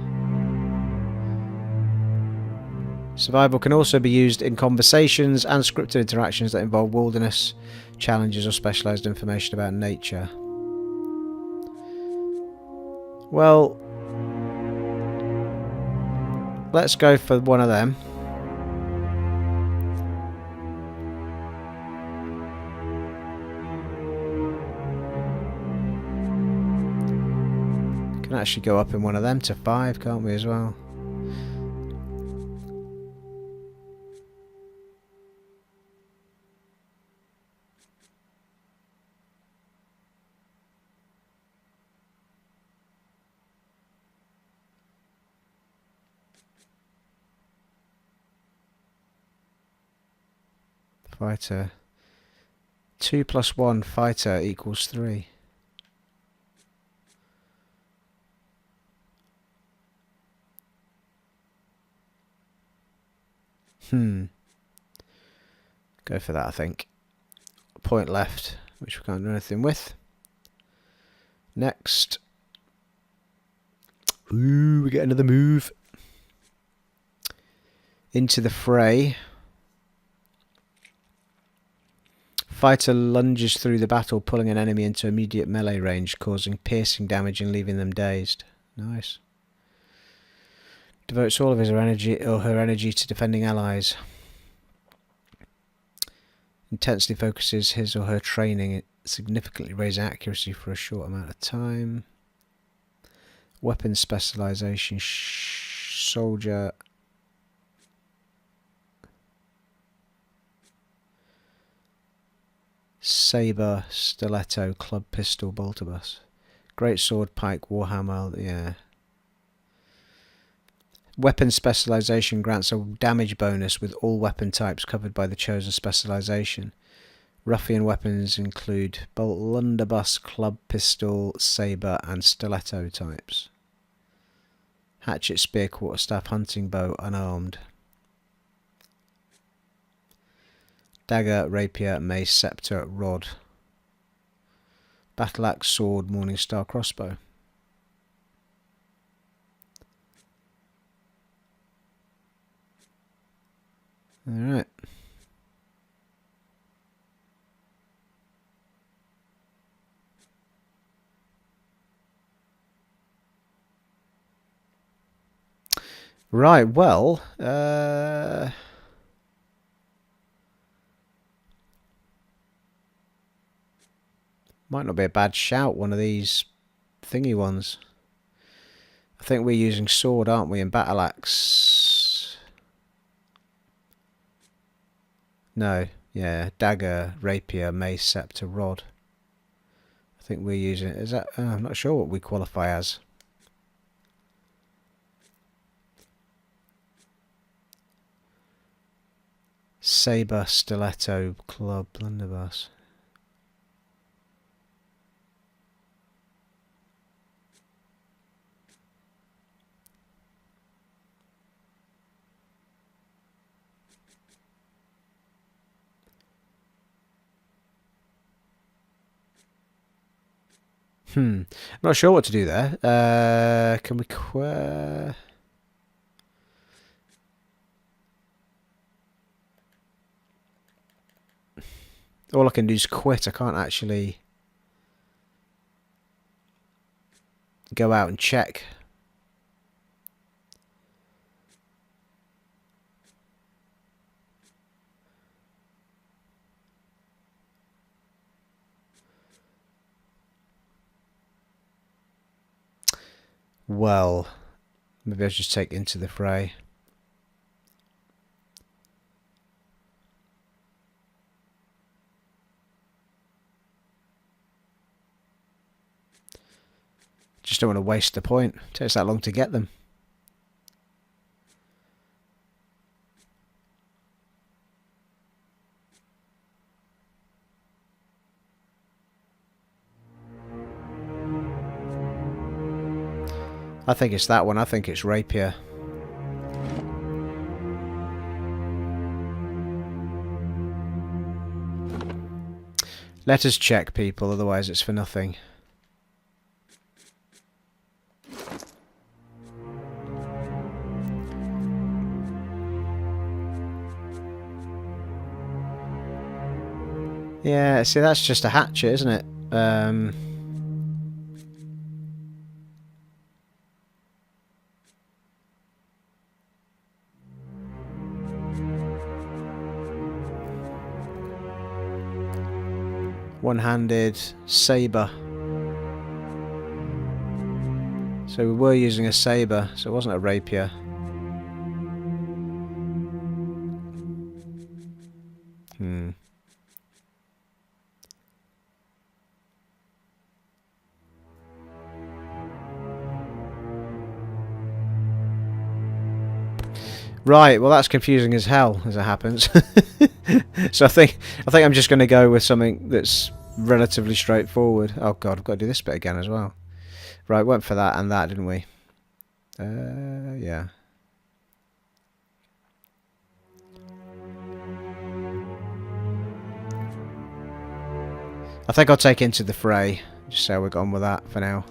Survival can also be used in conversations and scripted interactions that involve wilderness challenges or specialised information about nature. Well, let's go for one of them. Can actually go up in one of them to 5, can't we, as well? Fighter. 2 + 1 fighter equals 3. Go for that, I think. A point left, which we can't do anything with. Next. Ooh, we get another move. Into the fray. Fighter lunges through the battle, pulling an enemy into immediate melee range, causing piercing damage and leaving them dazed. Nice. Devotes all of his energy or her energy to defending allies. Intensely focuses his or her training. It significantly raises accuracy for a short amount of time. Weapon specialization. Soldier. Saber, stiletto, club pistol, bolterbus. Great sword, pike, warhammer. Yeah. Weapon specialization grants a damage bonus with all weapon types covered by the chosen specialization. Ruffian weapons include bolt, blunderbuss, club, pistol, saber, and stiletto types. Hatchet, spear, quarterstaff, hunting bow, unarmed. Dagger, rapier, mace, scepter, rod. Battle axe, sword, morning star, crossbow. Alright. Right, well, might not be a bad shout, one of these thingy ones. I think we're using sword, aren't we, and battle axe? No, yeah, dagger, rapier, mace, scepter, rod. I think we're using it. Is that? I'm not sure what we qualify as. saber, stiletto, club, blunderbuss. I'm not sure what to do there. Can we all I can do is quit. I can't actually go out and check. Well, maybe I'll just take Into the Fray. Just don't want to waste the point. It takes that long to get them. I think it's that one. I think it's Rapier. Let us check, people, otherwise it's for nothing. Yeah, see, that's just a hatchet, isn't it? One-handed saber. So we were using a saber, so it wasn't a rapier. Right, well that's confusing as hell as it happens. So I think I'm just going to go with something that's relatively straightforward. Oh god, I've got to do this bit again as well. Right, went for that and that, didn't we? Yeah. I think I'll take Into the Fray. Just so we're gone with that for now.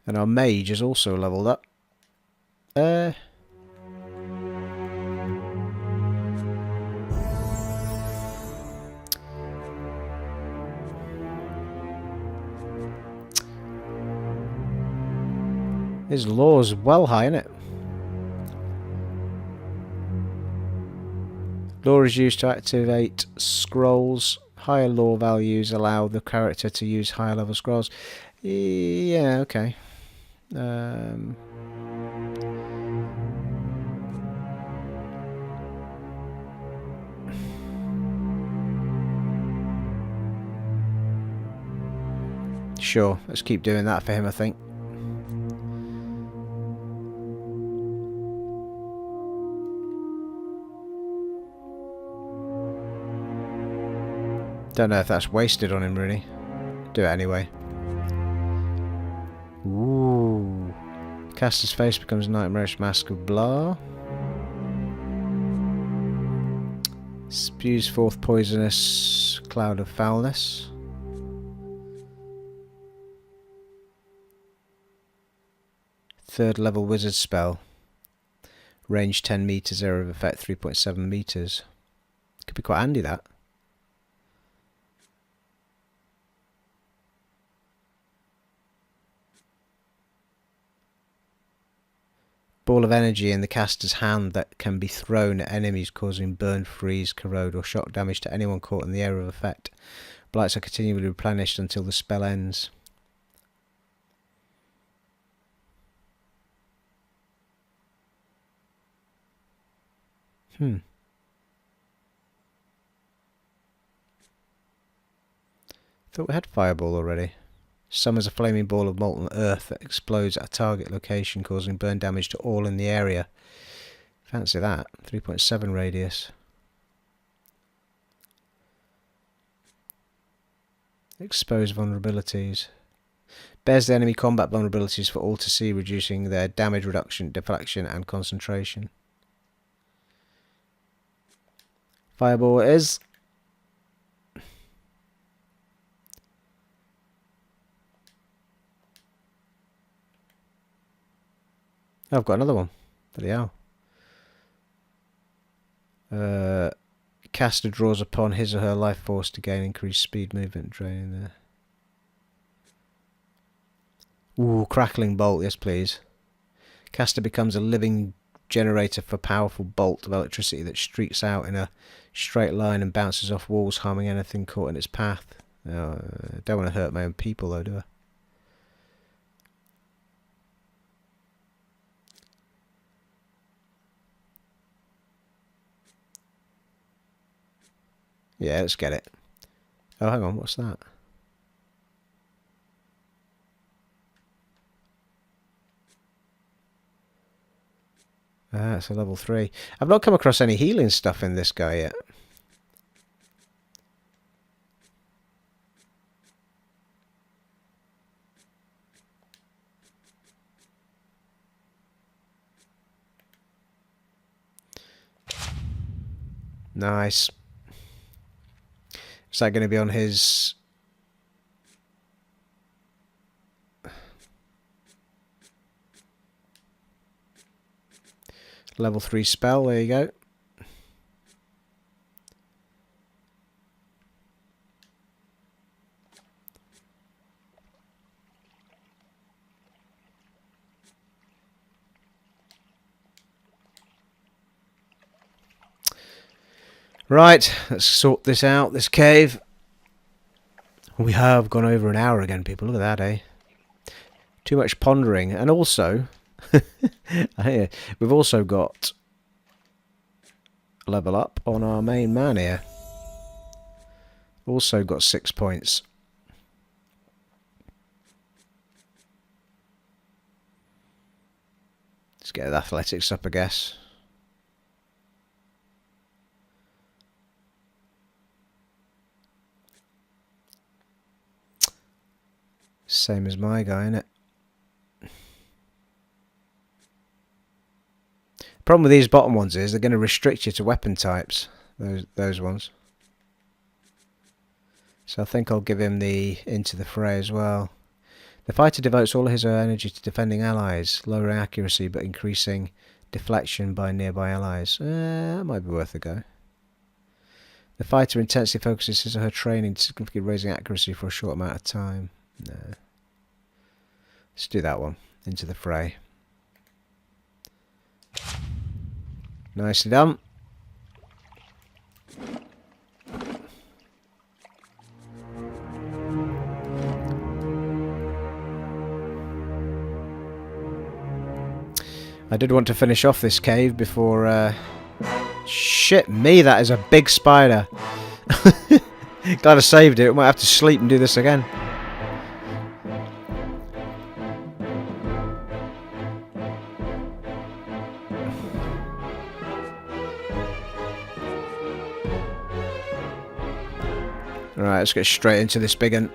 And our mage is also leveled up. His law's well high, isn't it? Law is used to activate scrolls. Higher law values allow the character to use higher level scrolls. Yeah, okay. Sure, let's keep doing that for him, I think. Don't know if that's wasted on him, really. Do it anyway. Ooh. Caster's face becomes a nightmarish mask of blah. Spews forth poisonous cloud of foulness. Third level wizard spell. Range 10 meters, area of effect 3.7 meters. Could be quite handy, that. Ball of energy in the caster's hand that can be thrown at enemies, causing burn, freeze, corrode or shock damage to anyone caught in the area of effect. Blights are continually replenished until the spell ends. Thought we had fireball already. Summons a flaming ball of molten earth that explodes at a target location, causing burn damage to all in the area. Fancy that. 3.7 radius. Expose vulnerabilities. Bears the enemy combat vulnerabilities for all to see, reducing their damage reduction, deflection, and concentration. Fireball it is. Oh, I've got another one. Bloody hell. Caster draws upon his or her life force to gain increased speed, movement, draining there. Ooh, crackling bolt, yes please. Caster becomes a living generator for powerful bolt of electricity that streaks out in a straight line and bounces off walls, harming anything caught in its path. Oh, I don't want to hurt my own people though, do I? Yeah, let's get it. Oh, hang on, what's that? Ah, it's a level 3. I've not come across any healing stuff in this guy yet. Nice. Is that going to be on his... level 3 spell? There you go. Right, let's sort this out, this cave. We have gone over an hour again, people. Look at that, eh? Too much pondering. And also, we've also got a level up on our main man here. Also got 6 points. Let's get athletics up, I guess. Same as my guy, innit? Problem with these bottom ones is they're going to restrict you to weapon types. Those ones. So I think I'll give him the into the fray as well. The fighter devotes all of his energy to defending allies, lowering accuracy but increasing deflection by nearby allies. That might be worth a go. The fighter intensely focuses his or her training, significantly raising accuracy for a short amount of time. No. Let's do that one. Into the fray. Nicely done. I did want to finish off this cave before... Shit me, that is a big spider. Glad I saved it. I might have to sleep and do this again. Alright, let's get straight into this big one.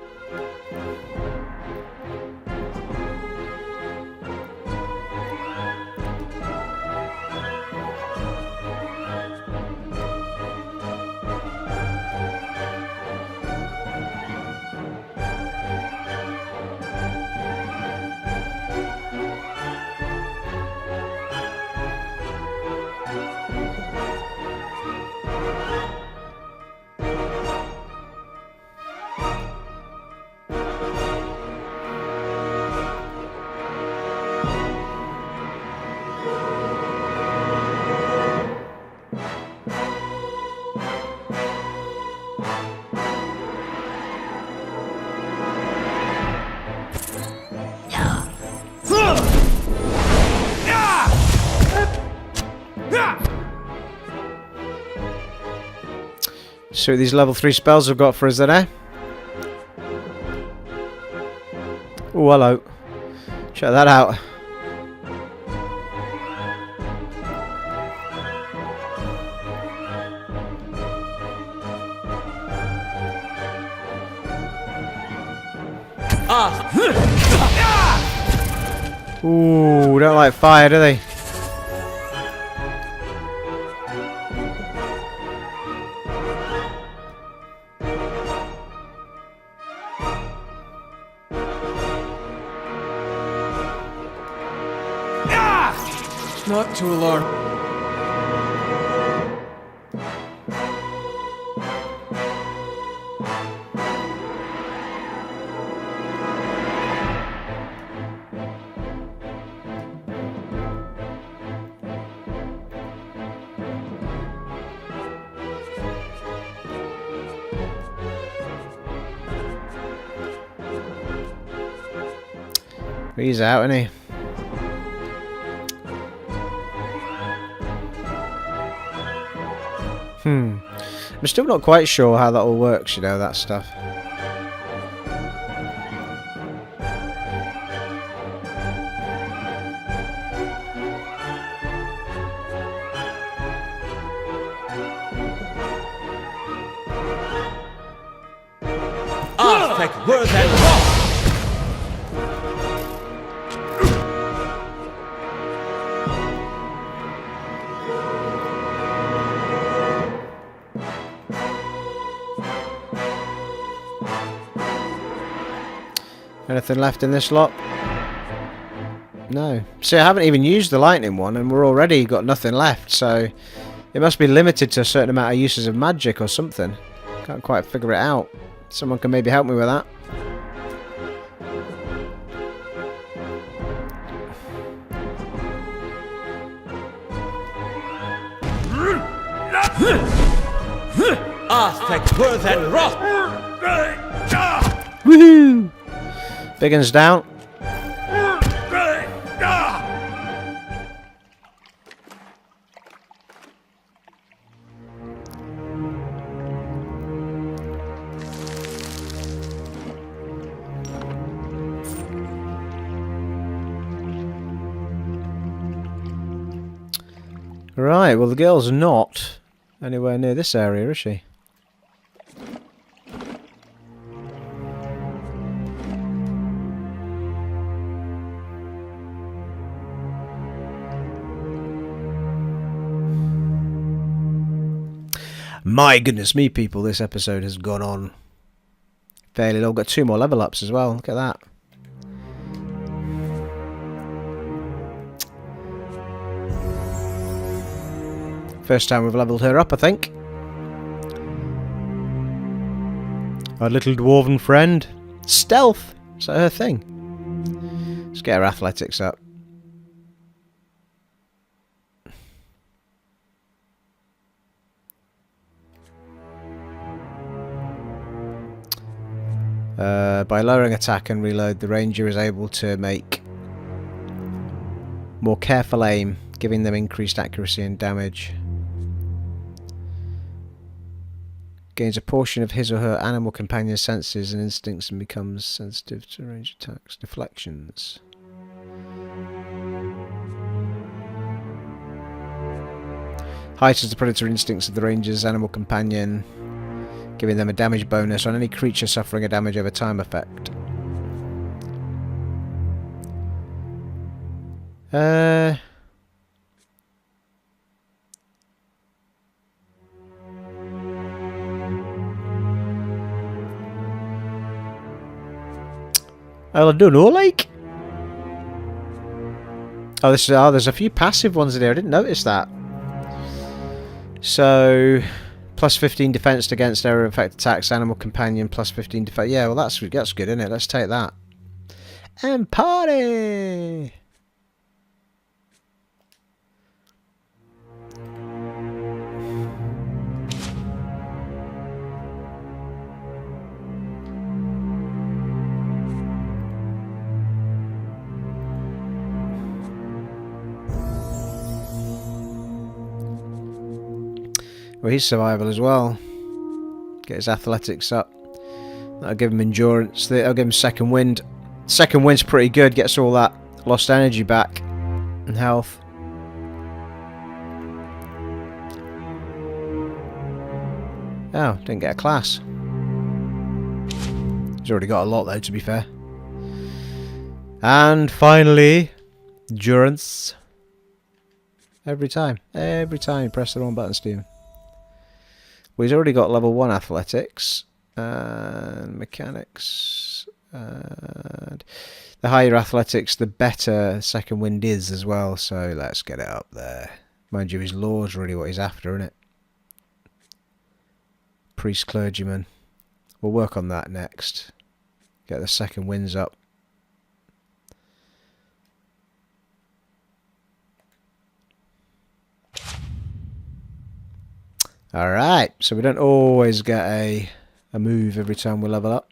See what these level 3 spells have got for us then, eh? Oh, hello. Check that out. Ooh, don't like fire, do they? Not too alarmed. He's out, isn't he? I'm still not quite sure how that all works, you know, that stuff. Aspect worth and rough! Anything left in this lot? No. See, I haven't even used the lightning one and we're already got nothing left, so it must be limited to a certain amount of uses of magic or something. Can't quite figure it out. Someone can maybe help me with that. Aspect worth and rough! Woohoo! Big one's down. Right, well the girl's not anywhere near this area, is she? My goodness me, people, this episode has gone on fairly long. Got 2 more level ups as well. Look at that. First time we've leveled her up, I think. Our little dwarven friend. Stealth! Is that her thing? Let's get her athletics up. By lowering attack and reload, the ranger is able to make more careful aim, giving them increased accuracy and damage. Gains a portion of his or her animal companion's senses and instincts and becomes sensitive to range attacks. Deflections. Heightens the predator instincts of the ranger's animal companion, giving them a damage bonus on any creature suffering a damage over time effect. I don't know, like. Oh, this is, there's a few passive ones in here. I didn't notice that. So, plus 15 defense against area effect attacks, animal companion, plus 15 defense. Yeah, well, that's good, isn't it? Let's take that. And party! Well, he's survival as well. Get his athletics up. That'll give him endurance. That'll give him second wind. Second wind's pretty good, gets all that lost energy back and health. Oh, didn't get a class. He's already got a lot though, to be fair. And finally, endurance. Every time you press the wrong button, Steven. Well, he's already got level 1 athletics and mechanics. And the higher athletics, the better second wind is as well. So let's get it up there. Mind you, his law's really what he's after, isn't it? Priest clergyman. We'll work on that next. Get the second winds up. Alright, so we don't always get a move every time we level up.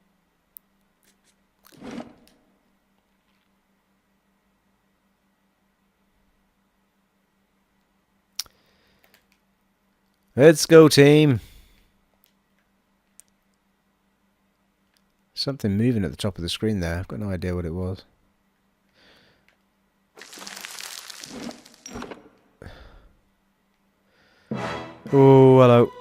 Let's go, team. Something moving at the top of the screen there. I've got no idea what it was. Oh, hello.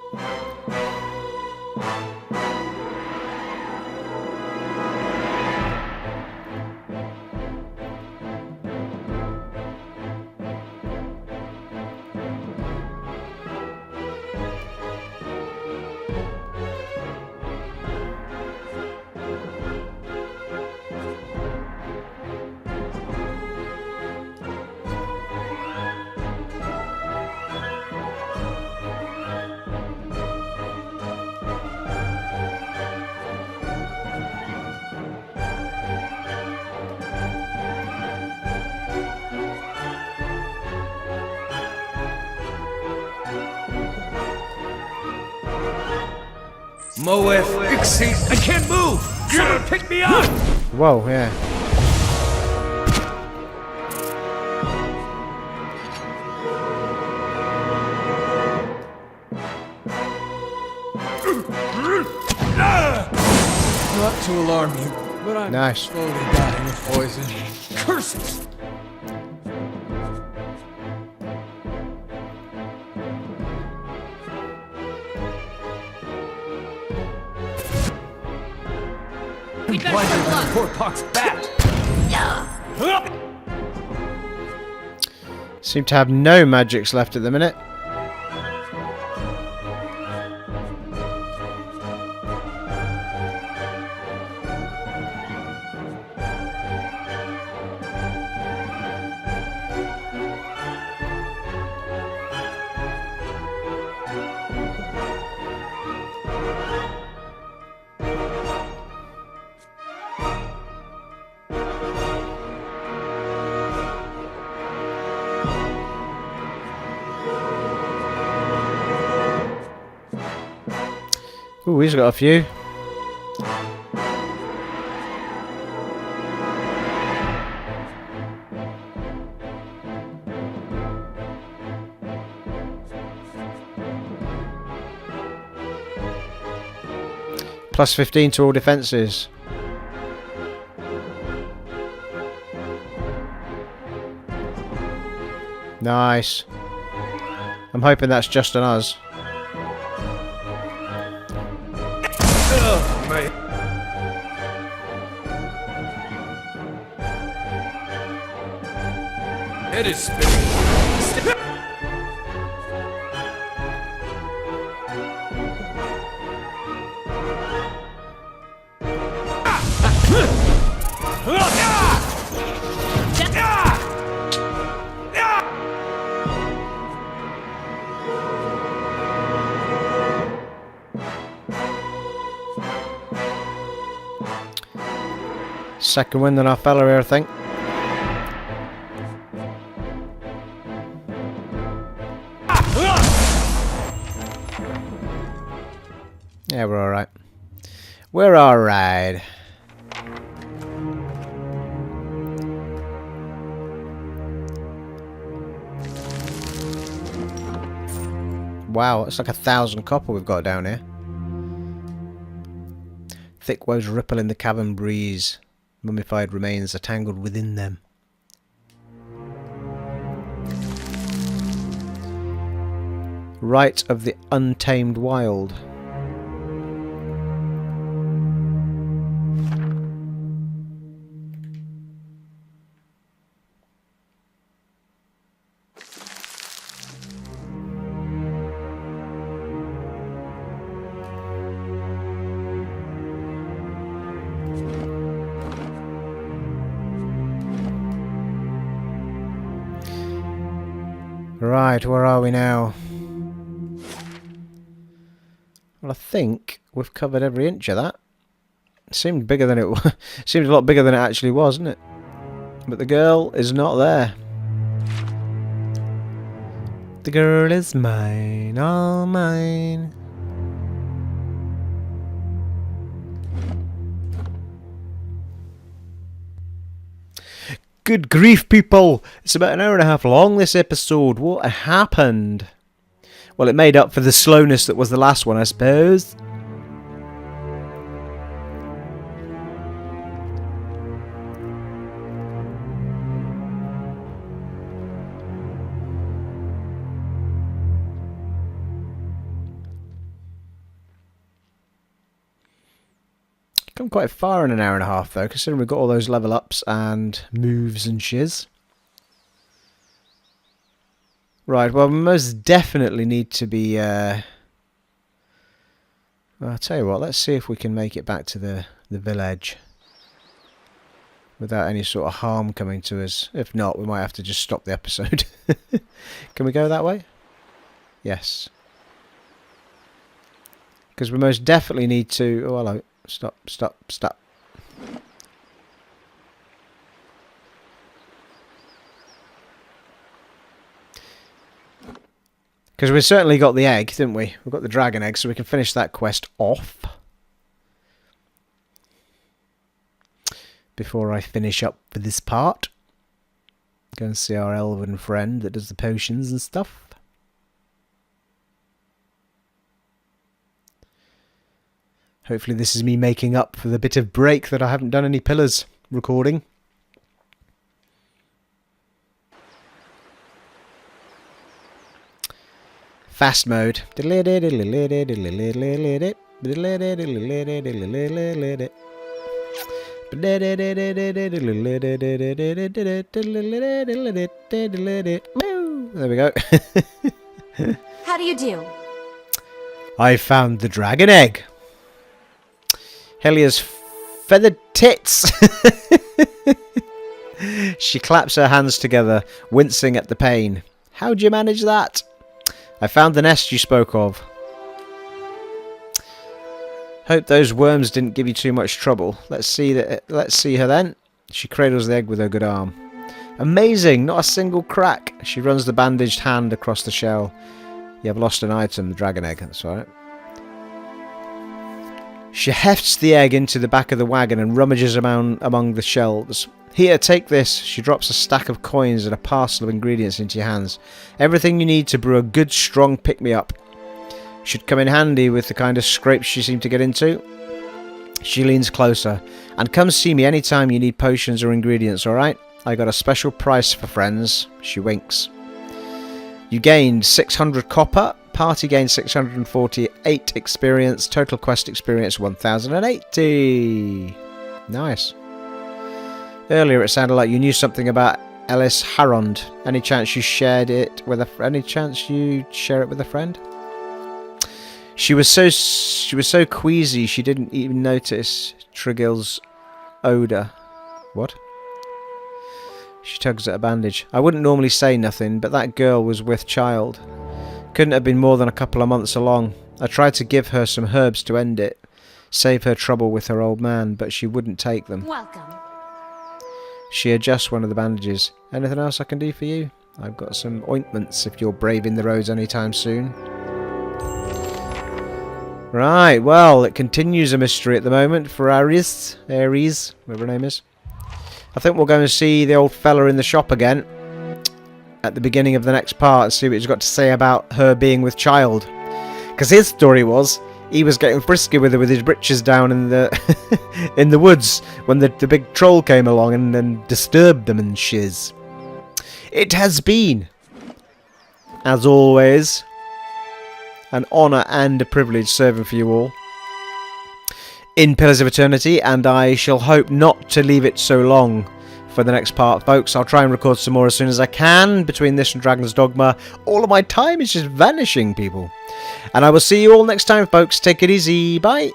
Moeth Ixie, I can't move! Someone pick me up! Whoa, yeah. Not to alarm you, but I'm Nice. slowly dying of poison. Curses! We better Blinded settle by up. poor pox bat! Seem to have no magics left at the minute. Ooh, he's got a few. Plus 15 to all defences. Nice. I'm hoping that's just on us. Oh, mate. Head is spinning. Second win than our fella here, I think. Yeah, we're alright. We're alright. Wow, it's like 1,000 copper we've got down here. Thick waves ripple in the cavern breeze. Mummified remains are tangled within them. Rite of the Untamed Wild. Right, where are we now? Well, I think we've covered every inch of that. It seemed bigger than it was. Seemed a lot bigger than it actually was, didn't it? But the girl is not there. The girl is mine, all mine. Good grief, people! It's about an hour and a half long, this episode. What happened? Well, it made up for the slowness that was the last one, I suppose. Come quite far in an hour and a half, though, considering we've got all those level ups and moves and shiz. Right, well, we most definitely need to be... Well, I'll tell you what, let's see if we can make it back to the village without any sort of harm coming to us. If not, we might have to just stop the episode. Can we go that way? Yes. Because we most definitely need to... Oh, hello. Stop, stop, stop. Because we certainly got the egg, didn't we? We've got the dragon egg, so we can finish that quest off. Before I finish up for this part. Go and see our elven friend that does the potions and stuff. Hopefully this is me making up for the bit of break that I haven't done any pillars recording. Fast mode. There we go. How do you do? I found the dragon egg. Helia's feathered tits. She claps her hands together, wincing at the pain. How'd you manage that? I found the nest you spoke of. Hope those worms didn't give you too much trouble. Let's see her then. She cradles the egg with her good arm. Amazing, not a single crack. She runs the bandaged hand across the shell. You have lost an item, the dragon egg. That's all right. She hefts the egg into the back of the wagon and rummages among the shelves. Here, take this. She drops a stack of coins and a parcel of ingredients into your hands. Everything you need to brew a good, strong pick-me-up. Should come in handy with the kind of scrapes you seem to get into. She leans closer. And come see me anytime you need potions or ingredients, alright? I got a special price for friends. She winks. You gained 600 copper. Party gained 648 experience. Total quest experience 1080. Nice. Earlier it sounded like you knew something about Aelys Harond. Any chance you share it with a friend? She was so queasy she didn't even notice Trigill's odour. What? She tugs at a bandage. I wouldn't normally say nothing, but that girl was with child. Couldn't have been more than a couple of months along. I tried to give her some herbs to end it, save her trouble with her old man, but she wouldn't take them. Welcome. She adjusts one of the bandages. Anything else I can do for you? I've got some ointments if you're braving the roads anytime soon. Right, well, it continues a mystery at the moment for Aelys, whatever her name is. I think we'll go and see the old fella in the shop again at the beginning of the next part and see what he's got to say about her being with child. Because his story was, he was getting frisky with her with his britches down in the in the woods when the big troll came along and then disturbed them and shiz. It has been, as always, an honour and a privilege serving for you all in Pillars of Eternity, and I shall hope not to leave it so long for the next part, folks. I'll try and record some more as soon as I can. Between this and Dragon's Dogma, all of my time is just vanishing, people. And I will see you all next time, folks. Take it easy. Bye.